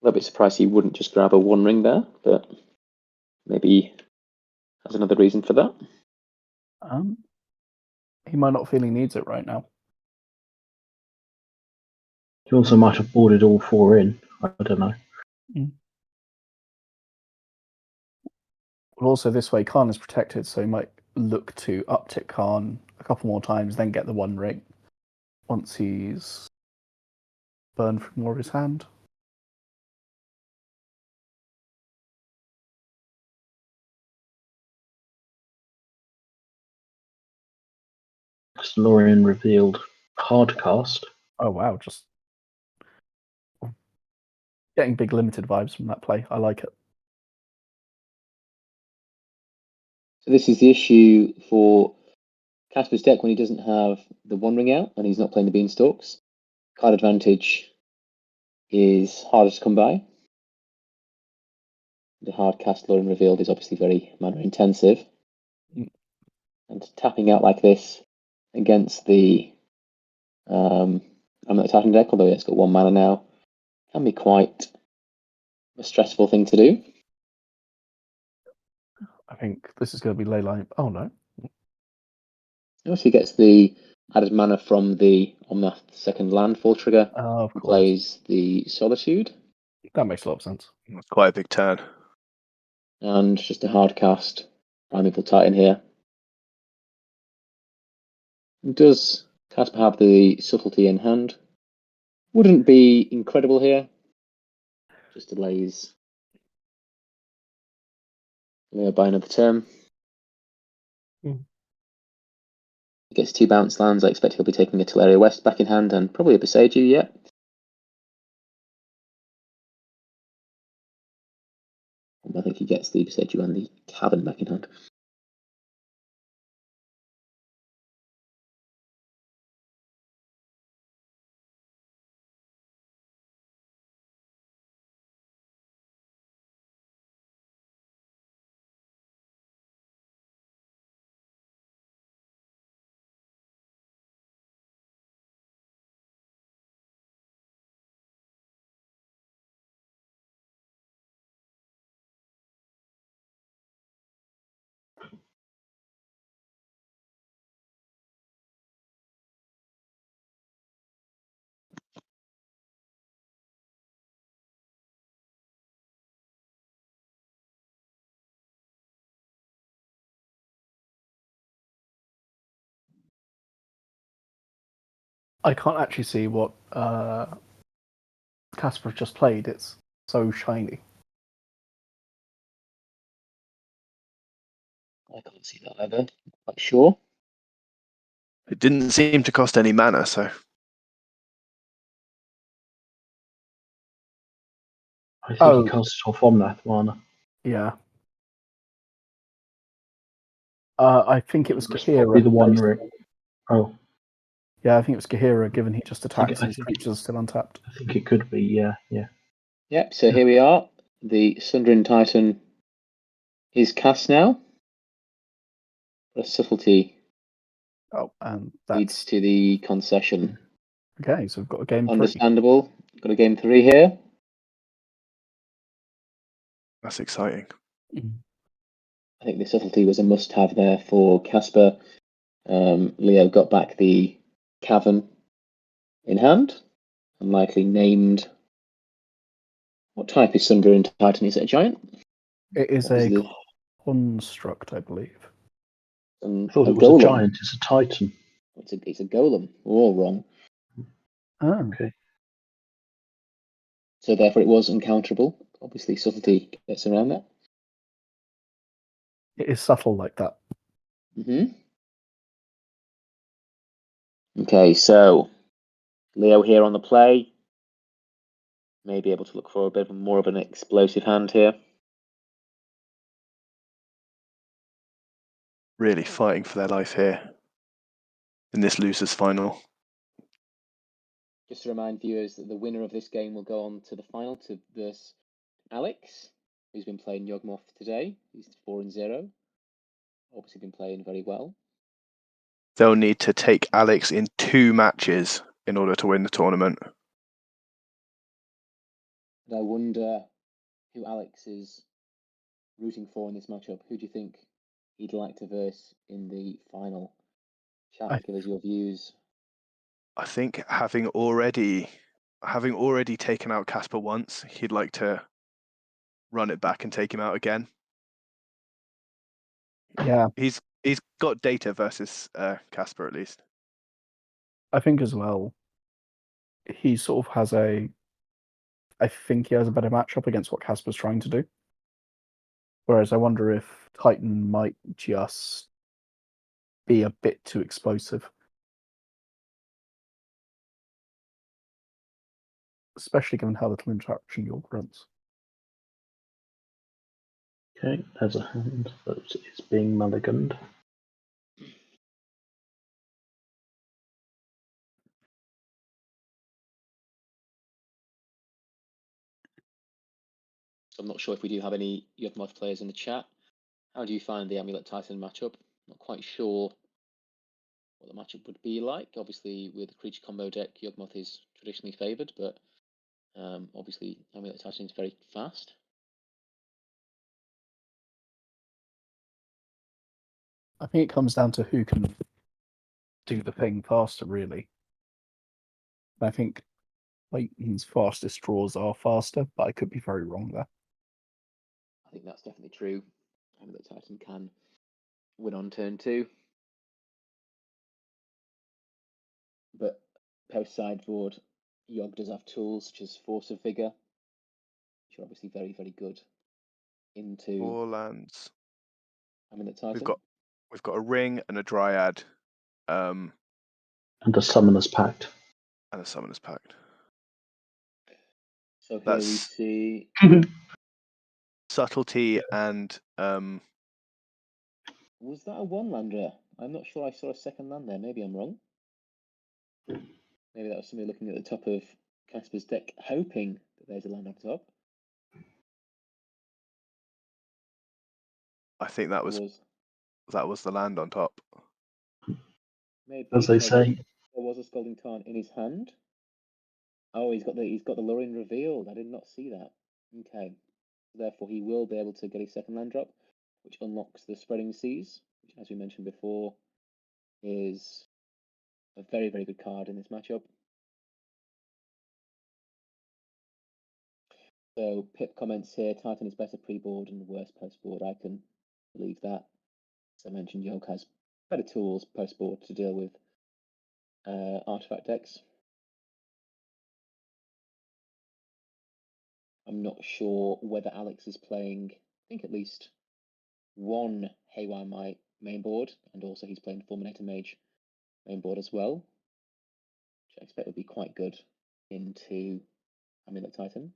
A little bit surprised he wouldn't just grab a One Ring there, but maybe has another reason for that. he might not feel he needs it right now. He also might have boarded all 4 in. I don't know. Well, also this way, Khan is protected, so he might look to uptick Khan a couple more times, then get the 1 ring once he's burned from more of his hand. Lorien revealed hardcast. Oh wow, just getting big limited vibes from that play. I like it. So this is the issue for Casper's deck when he doesn't have the 1 ring out and he's not playing the Beanstalks. Card advantage is harder to come by. The hard cast Lorien revealed is obviously very mana intensive. And tapping out like this against the Amulet Titan deck, although it's got 1 mana now, can be quite a stressful thing to do. I think this is going to be Leyline. Oh no. He also gets the added mana from the Omnath second landfall trigger. Of He course. plays the Solitude. That makes a lot of sense. That's quite a big turn. And just a hard cast Primeval Titan here. Does Casper have the subtlety in hand? Wouldn't be incredible here. Just delays Leo by another turn. He gets 2 bounce lands. I expect he'll be taking a Teleria West back in hand and probably a Beseiju, yeah. I think he gets the Beseiju and the Cavern back in hand. I can't actually see what Casper just played. It's so shiny. I can't see that either. Not quite sure. It didn't seem to cost any mana, so I think he cast it off Omnath mana. Yeah. I think it was That's Kahira. probably the 1 ring. Oh, Yeah, I think it was Kahira, given he just attacks I and his think- creatures are still untapped. I think it could be. Yeah. Yep, so here we are. The Sundering Titan is cast now. A subtlety Oh, and leads that's to the concession. okay. So we've got a game 3. Understandable. Got a game 3 here. that's exciting. I think the subtlety was a must-have there for Casper. Leo got back the Cavern in hand and likely named. What type is Sundering Titan? Is it a giant? It is What a the- construct, I believe. I thought a it was golem. a giant. It's a titan. It's a golem. We're all wrong. Oh, Okay. So therefore it was uncounterable. Obviously subtlety gets around that. it is subtle like that. Okay, so Leo here on the play. May be able to look for a bit more of an explosive hand here. Really fighting for their life here in this losers final. Just to remind viewers that the winner of this game will go on to the final to versus Alex, who's been playing Yawgmoth today. He's 4-0. Obviously been playing very well. They'll need to take Alex in 2 matches in order to win the tournament. And I wonder who Alex is rooting for in this matchup. Who do you think he'd like to verse in the final? Chat, give us your views. I think having already taken out Casper once, he'd like to run it back and take him out again. Yeah, He's got data versus Casper at least. I think as well, he sort of has I think he has a better matchup against what Casper's trying to do. Whereas I wonder if Titan might just be a bit too explosive. Especially given how little interaction York runs. Okay, there's a hand that is being mulliganed. So I'm not sure if we do have any Yugmoth players in the chat. How do you find the Amulet Titan matchup? Not quite sure what the matchup would be like. Obviously, with the creature combo deck, Yugmoth is traditionally favoured, but obviously Amulet Titan is very fast. I think it comes down to who can do the thing faster, really. I think Titan's fastest draws are faster, but I could be very wrong there. I think that's definitely true. Amulet Titan can win on turn 2. But post sideboard, Yogg does have tools such as Force of Vigor, which are obviously very, very good into 4 lands. Amulet Titan. We've got a ring and a dryad, And a Summoner's Pact. and a summoner's pact. So here we That's see subtlety and was that a 1-lander? I'm not sure I saw a second land there. Maybe I'm wrong. Maybe that was somebody looking at the top of Casper's deck, hoping that there's a land on top. I think that was the land on top. Maybe As they say. there was a Scalding Tarn in his hand. Oh, he's got the Lorien revealed. I did not see that. Okay, therefore he will be able to get his second land drop, which unlocks the Spreading Seas, which, as we mentioned before, is a very, very good card in this matchup. So Pip comments here, Titan is better pre-board and worse post-board. I can believe that. As I mentioned, Yogg has better tools post-board to deal with artifact decks. I'm not sure whether Alex is playing, I think at least one Haywire Might main board, and also he's playing Fulminator Mage main board as well, which I expect would be quite good into Amulet Titan.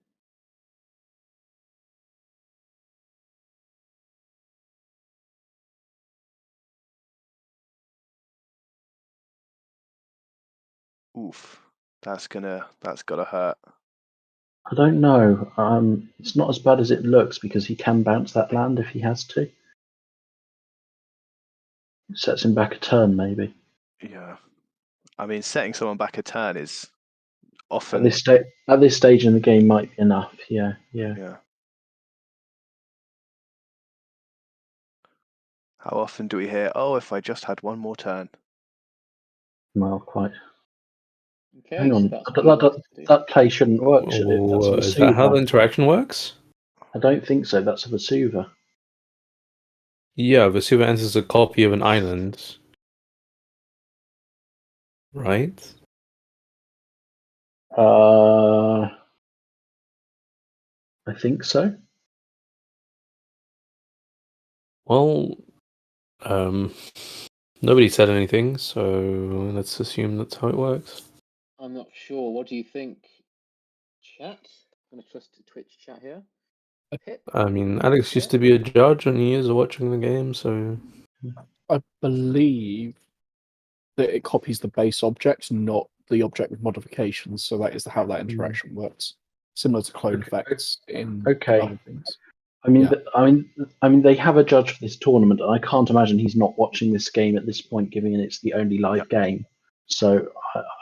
Oof, that's gotta hurt. I don't know. It's not as bad as it looks because he can bounce that land if he has to. It sets him back a turn, maybe. Yeah, I mean, setting someone back a turn is often At this stage in the game might be enough. Yeah. Yeah. How often do we hear, "Oh, if I just had one more turn"? Well, quite. Okay, Hang on. so that's what he wanted to do. That play shouldn't work, should it? That's a Is that how the Vesuva. interaction works? I don't think so. That's a Vesuva. Yeah, Vesuva enters a copy of an island. Right? I think so. Well, nobody said anything, so let's assume that's how it works. I'm not sure. What do you think, chat? I'm going to trust Twitch chat here. Pip, I mean, Alex used to be a judge and he is watching the game, so... I believe that it copies the base object, not the object with modifications. So that is how that interaction works. Similar to clone effects in other things. I mean, Yeah. they have a judge for this tournament, and I can't imagine he's not watching this game at this point, given it's the only live game. So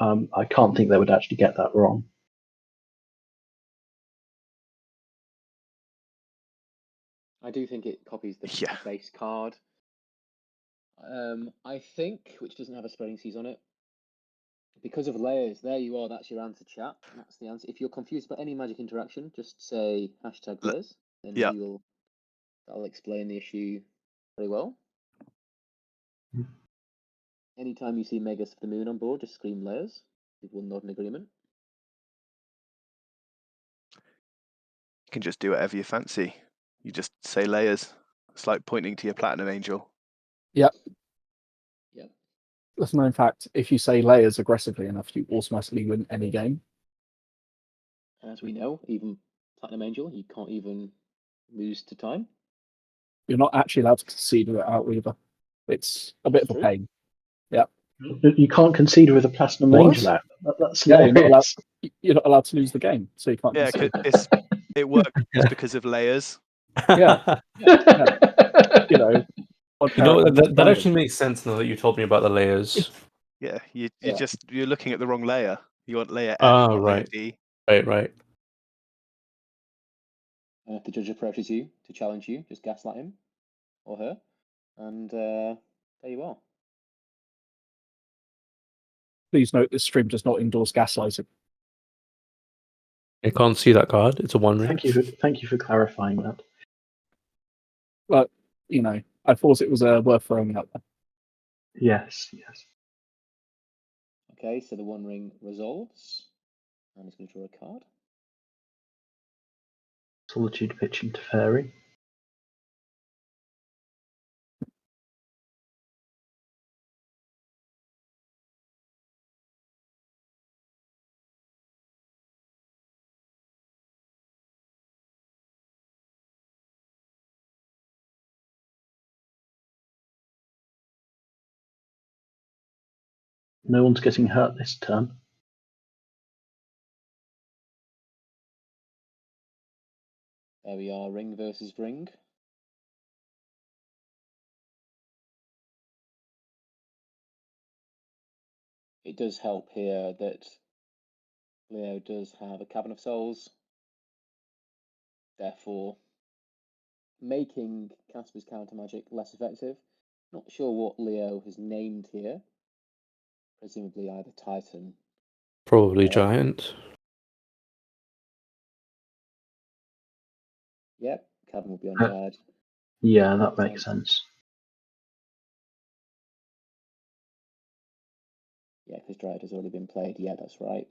I can't think they would actually get that wrong. I do think it copies the base card. I think, which doesn't have a spreading seas on it, because of layers. There you are. That's your answer, chat. That's the answer. If you're confused about any magic interaction, just say #layers, and Yeah. that'll explain the issue very well. Anytime you see Megas for the Moon on board, just scream layers. People will nod in agreement. You can just do whatever you fancy. You just say layers. It's like pointing to your Platinum Angel. Yep. Yep. Listen, in fact, if you say layers aggressively enough, you automatically win any game. As we know, even Platinum Angel, you can't even lose to time. You're not actually allowed to concede with it out either. It's a bit of a True. pain. Yeah. You can't concede with a Platinum What? Angel out. That's Yeah, hilarious. you're not allowed to lose the game, so you can't Yeah, concede. it works because of layers. Yeah. You know, You know that actually makes sense now that you told me about the layers. Yeah, you're Yeah. looking at the wrong layer. You want layer F, Ah, not layer right. D. Right. If the judge approaches you to challenge you, just gaslight him or her, and there you are. Please note this stream does not endorse gaslighting. I can't see that card. It's a one ring. Thank you for clarifying that. But you know, I thought it was worth throwing out there. Yes. Okay, so the One Ring resolves, and he's going to draw a card. Solitude pitching to Fairy. No one's getting hurt this turn. There we are, ring versus ring. It does help here that Leo does have a Cavern of Souls, therefore making Casper's counter magic less effective. Not sure what Leo has named here. Presumably either Titan. Probably giant. Yep, Cavern will be on Dryad. Yeah, that makes sense. Yeah, because Dryad has already been played. Yeah, that's right.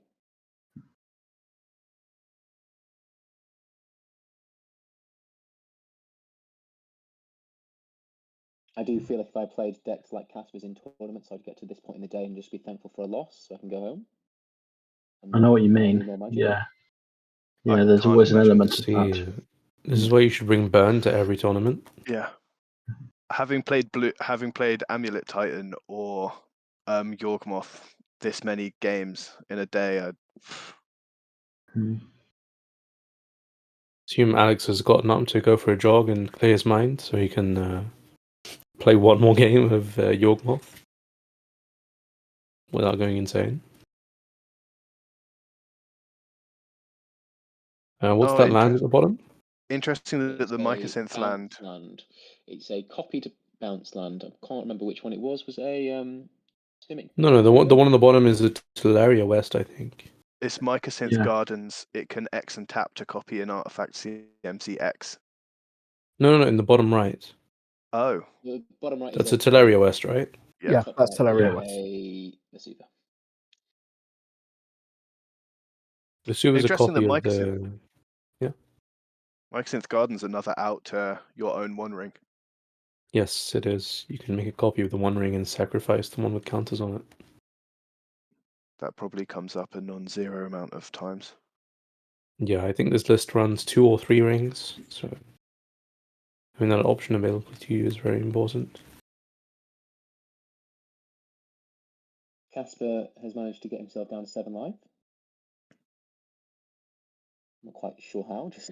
I do feel if I played decks like Casper's in tournaments, I'd get to this point in the day and just be thankful for a loss so I can go home. I know what you mean. More magic. Yeah. I Yeah, there's can't always an imagine element this. of that. This is why you should bring Burn to every tournament. Yeah. Having played Amulet Titan or Yorgmoth this many games in a day, Assume Alex has gotten up to go for a jog and clear his mind so he can play one more game of Yorgmoth without going insane. What's that land at the bottom? Interesting that the Mycosynth land. It's a copied bounce land. I can't remember which one it was. Was it a Simic? No, the one on the bottom is the Teleria West, I think. It's Mycosynth Gardens. It can X and tap to copy an artifact CMCX. No, in the bottom right. Oh. The bottom right That's is a Teleria West, right? Yeah, that's Teleria West. Vesuva. Vesuva's a Interesting copy that of the... Yeah. Mycosynth Gardens another out to your own One Ring. Yes, it is. You can make a copy of the One Ring and sacrifice the one with counters on it. That probably comes up a non-zero amount of times. Yeah, I think this list runs 2 or 3 rings, so having that option available to you is very important. Casper has managed to get himself down to 7 life. Not quite sure how. Just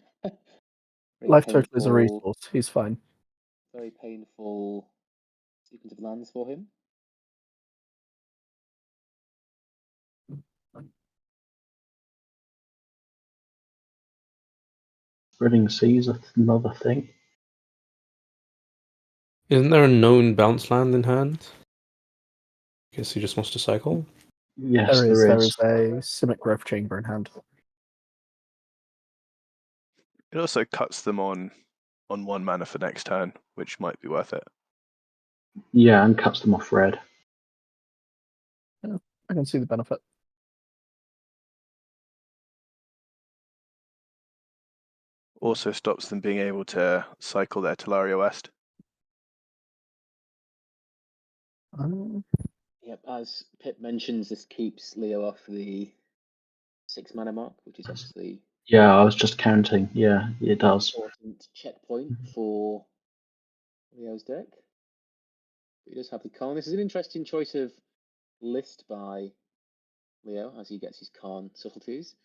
Life total is a resource. He's fine. Very painful sequence of lands for him. Spreading seas, another thing. Isn't there a known bounce land in hand? Guess he just wants to cycle. Yes, There is there is. a Simic Growth Chamber in hand. It also cuts them on 1 mana for next turn, which might be worth it. Yeah, and cuts them off red. I can see the benefit. Also stops them being able to cycle their Talaria West. Yep, as Pip mentions, this keeps Leo off the 6 mana mark, which is obviously Yeah, I was just counting. Yeah, it does. an important checkpoint for Leo's deck. But he does have the Karn. This is an interesting choice of list by Leo as he gets his Karn subtleties.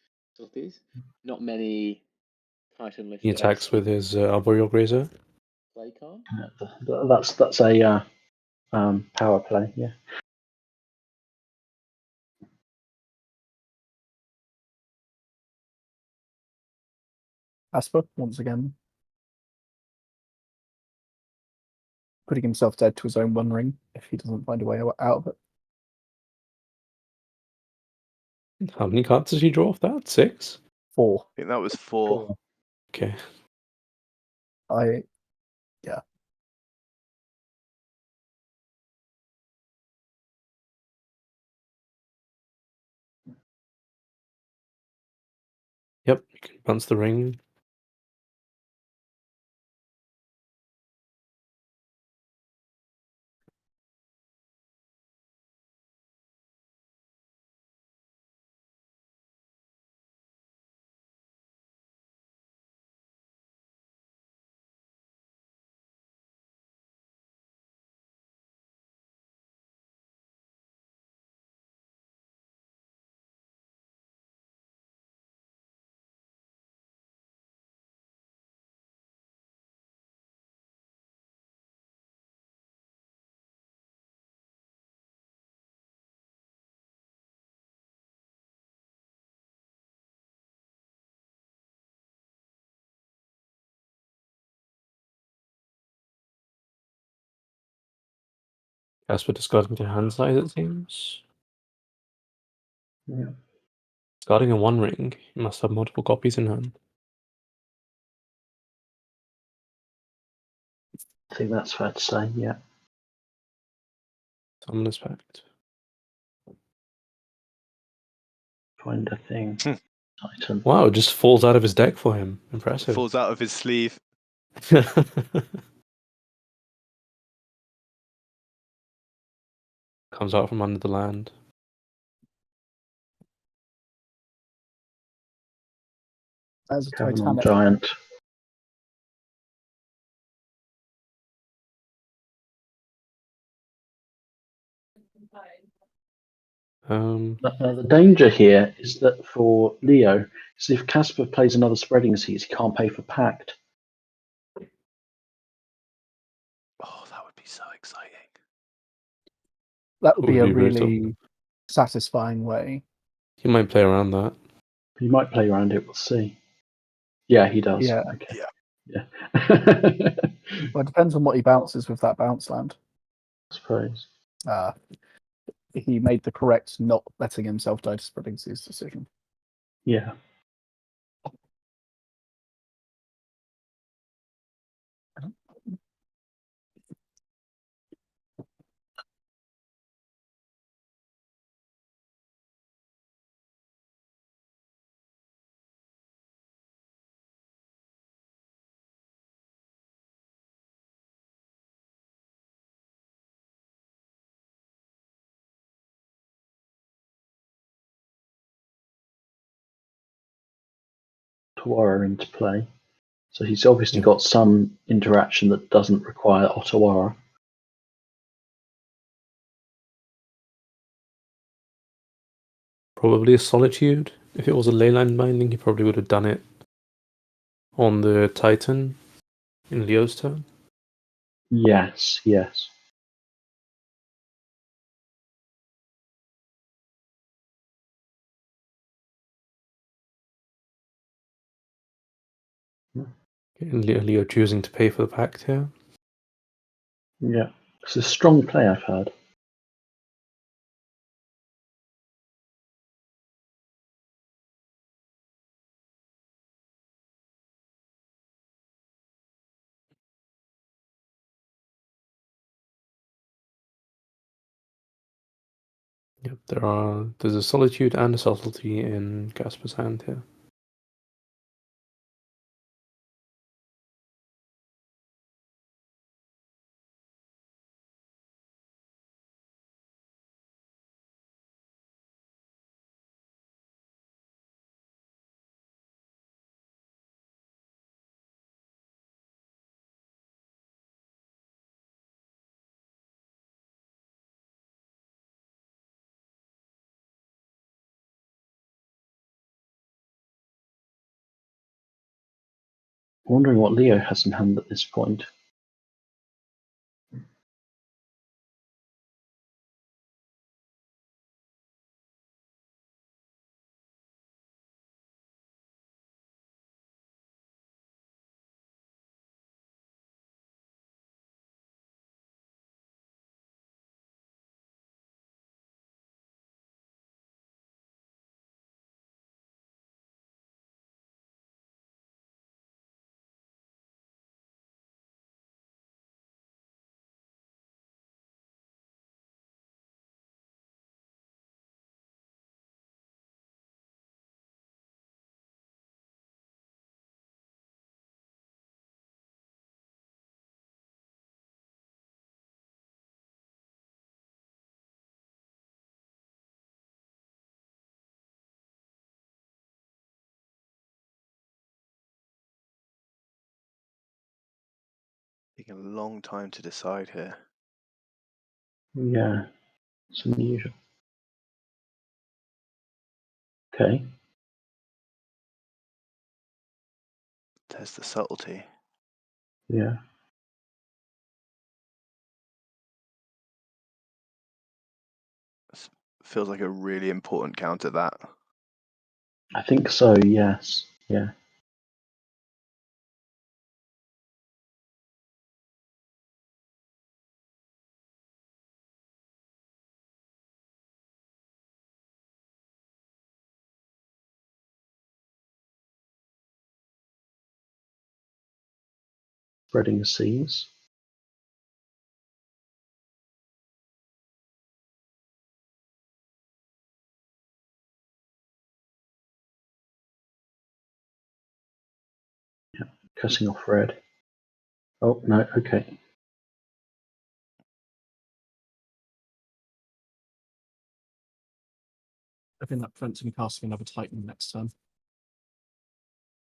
Not many Titan list He decks attacks with his Arboreal Grazer. play Karn. That's a power play. Yeah. Casper, once again, putting himself dead to his own One Ring if he doesn't find a way out of it. How many cards does he draw off that? 6? 4. I think that was 4. Okay. Yep, you can bounce the ring. Casper discarding to hand size, it seems. Yeah. Discarding a One Ring, you must have multiple copies in hand. I think that's fair to say. Yeah. Summoner's Pact. Find a thing. Titan. Wow, it just falls out of his deck for him. It Impressive. falls out of his sleeve. Comes out from under the land. As a Cavalon Titanic. Giant. The danger here is that for Leo, is if Casper plays another Spreading Seas, he can't pay for Pact. Oh, that would be so exciting. That would be a Would be brutal. really satisfying way. He might play around that. He might play around it. We'll see. Yeah, he does. Yeah. Okay. Yeah. Yeah. Well, it depends on what he bounces with that bounce land. I suppose. He made the correct not letting himself die to Spreading Seas decision. Yeah. Otawara into play. So he's obviously Yeah. got some interaction that doesn't require Otawara. Probably a Solitude. If it was a Leyline binding, he probably would have done it on the Titan in Leo's turn. Yes, yes. And Leo choosing to pay for the pact here. Yeah, it's a strong play, I've heard. Yep, there's a solitude and a subtlety in Casper's hand here. I'm wondering what Leo has in hand at this point. Taking a long time to decide here. Yeah, it's unusual. Okay. There's the subtlety. Yeah. Feels like a really important counter, that. I think so, yes. Yeah. Spreading the seas. Yeah. Cutting off red. Oh, no, okay. I think that prevents him casting another Titan next turn.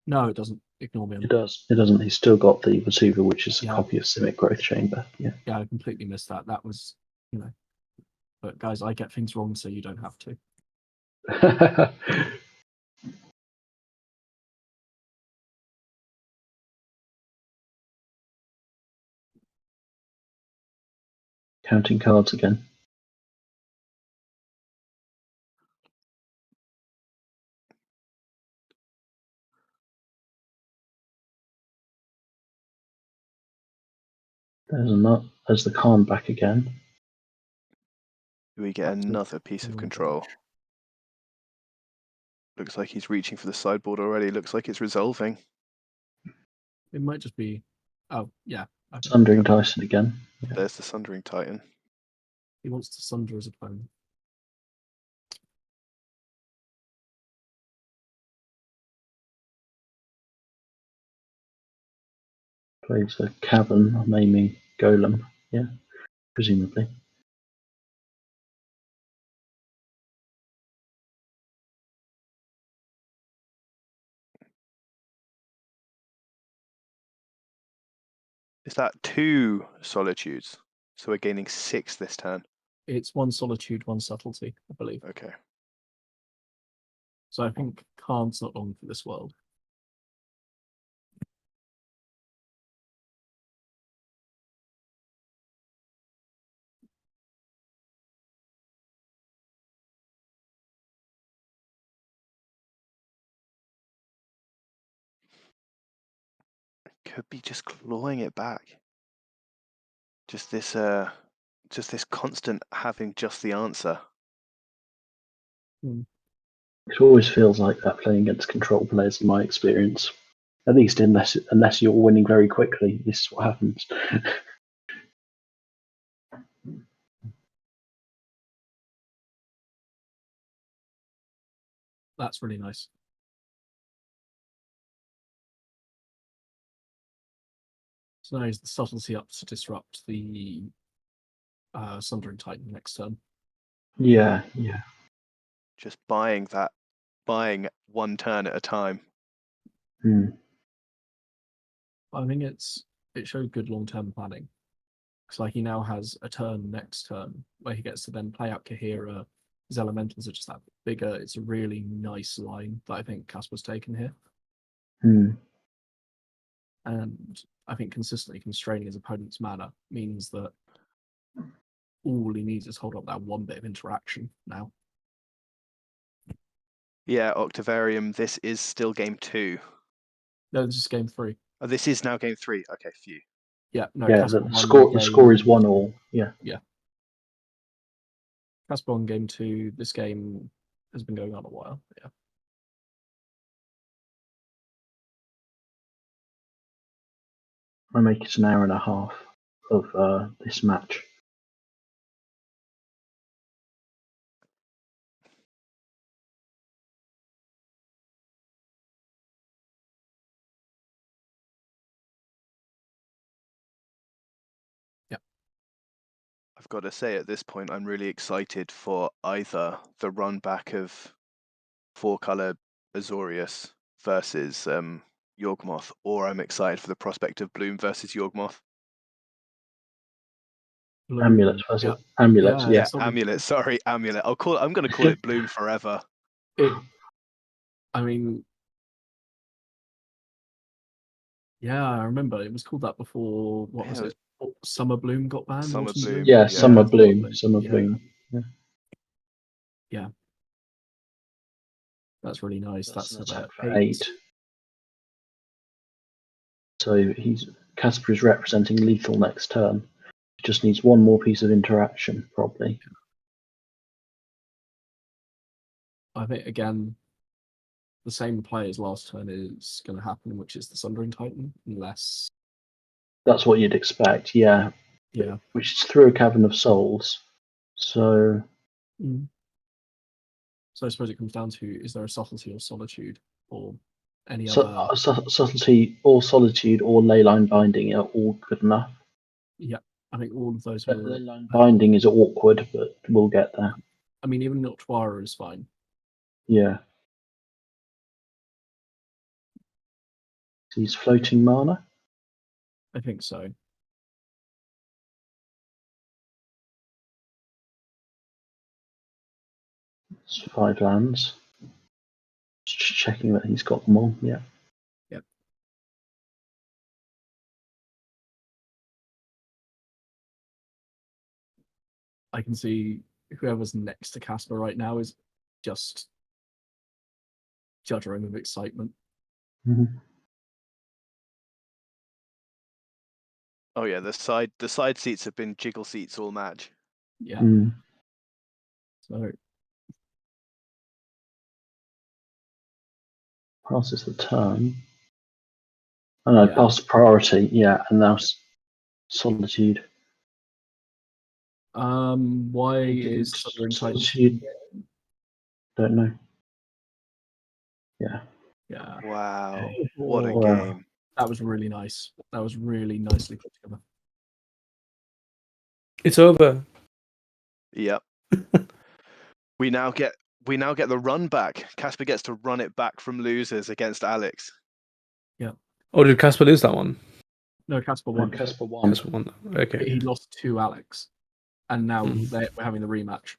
No, it doesn't. Ignore me. It does. It doesn't. He's still got the Vatuva, which is a Yeah. copy of Simic Growth Chamber. Yeah. Yeah, I completely missed that. That was, But guys, I get things wrong, so you don't have to. Counting cards again. There's the Khan back again. Do we get another piece of control? Looks like he's reaching for the sideboard already. Looks like it's resolving. It might just be. Oh, yeah. Okay. Sundering Tyson again. Yeah. There's the Sundering Titan. He wants to sunder his opponent. Plays a Cavern, naming Golem. Yeah, presumably. Is that 2 solitudes? So we're gaining 6 this turn. It's 1 solitude, 1 subtlety, I believe. Okay. So I think Khan's not long for this world. Could be just clawing it back. Just this constant having just the answer. It always feels like that playing against control players, in my experience. At least unless you're winning very quickly, this is what happens. That's really nice. So now is the subtlety up to disrupt the Sundering Titan next turn. Yeah. Just buying one turn at a time. I think it showed good long-term planning. Because like he now has a turn next turn where he gets to then play out Kahira. His elementals are just that bigger. It's a really nice line that I think Casper's taken here. And I think consistently constraining his opponent's mana means that all he needs is hold up that one bit of interaction now. Yeah, Octavarium, this is still game 2. No, this is game 3. Oh, this is now game 3. Okay, phew. Yeah, no. Yeah, Casper the won score is game- 1-1. Yeah. Casper on game 2. This game has been going on a while. Yeah. I make it an hour and a half of this match. I've got to say, at this point, I'm really excited for either the run back of 4-color Azorius versus Yawgmoth, or I'm excited for the prospect of Bloom versus Yawgmoth. Bloom, Amulet versus Amulet. Yeah, Yeah. sorry. Amulet. Sorry, Amulet. I'm going to call it Bloom forever. I mean, yeah, I remember it was called that before. What was Yeah, it? Summer Bloom got banned. Summer Autumn Bloom. Yeah, Yeah. Summer Bloom. Yeah. Summer Bloom. Yeah, that's really nice. That's an about attack for 8. So Casper is representing lethal next turn. He just needs one more piece of interaction, probably. I think again, the same play as last turn is going to happen, which is the Sundering Titan, unless That's what you'd expect, yeah. Yeah. Which is through a Cavern of Souls. So So I suppose it comes down to, is there a subtlety or solitude or any other? subtlety or solitude or leyline binding are all good enough. Yeah, I think all of those But were. leyline binding is awkward, but we'll get there. I mean, even Noctuara is fine. Yeah. He's floating mana. I think so. It's 5 lands. Just checking that he's got them all. Yeah. Yep. I can see whoever's next to Casper right now is just juddering with excitement. Mm-hmm. Oh yeah, the side seats have been jiggle seats all match. Yeah. So Passes the turn. Oh no, Yeah. pass priority. Yeah, and now solitude. Why is Sundering Titan? Solitude? Don't know. Yeah. Yeah. Wow, what a Wow. game! That was really nice. That was really nicely put together. It's over. Yep. we now get the run back. Casper gets to run it back from losers against Alex. Oh, did Casper lose that one? No, Casper won. Casper won. Casper won. Okay. He lost to Alex, and now Mhm. we're having the rematch.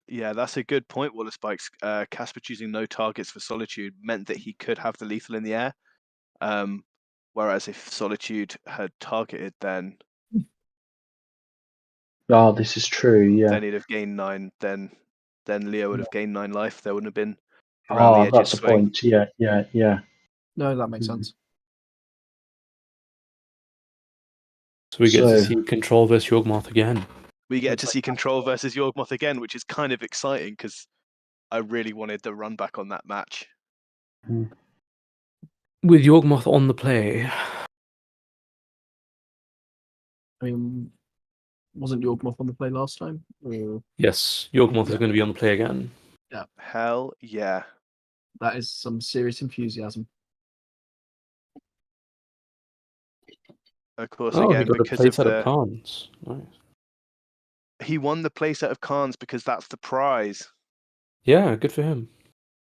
Yeah, that's a good point, Waller Spikes. Casper choosing no targets for Solitude meant that he could have the lethal in the air. Whereas if Solitude had targeted, then Oh, this is true. Yeah. then he'd have gained 9. Then Leo would have gained 9 life. There wouldn't have been around the edges That's a swing. point. Yeah. No, that makes Mhm. sense. So we get to So- see Control versus Yawgmoth again. We get Looks to like see Control Casper. versus Yawgmoth again, which is kind of exciting because I really wanted the run back on that match. With Yawgmoth on the play. I mean, wasn't Yawgmoth on the play last time? Or... Yes, Yawgmoth is Yeah. going to be on the play again. Hell yeah. That is some serious enthusiasm. Of course, Oh, he again, got a because of playset of the Khans. Nice. he won the playset of Khans because that's the prize. Yeah, good for him.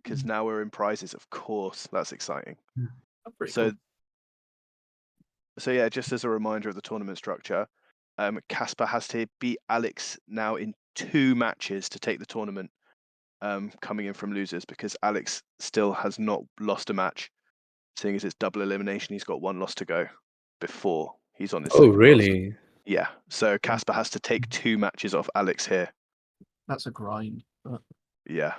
Because now we're in prizes, of course. That's exciting. That's pretty So, cool. so yeah, just as a reminder of the tournament structure, Casper has to beat Alex now in 2 matches to take the tournament. Coming in from losers because Alex still has not lost a match, seeing as it's double elimination. He's got 1 loss to go before he's on his Oh, second loss. really? Yeah. So Casper has to take 2 matches off Alex here. That's a grind. But... Yeah.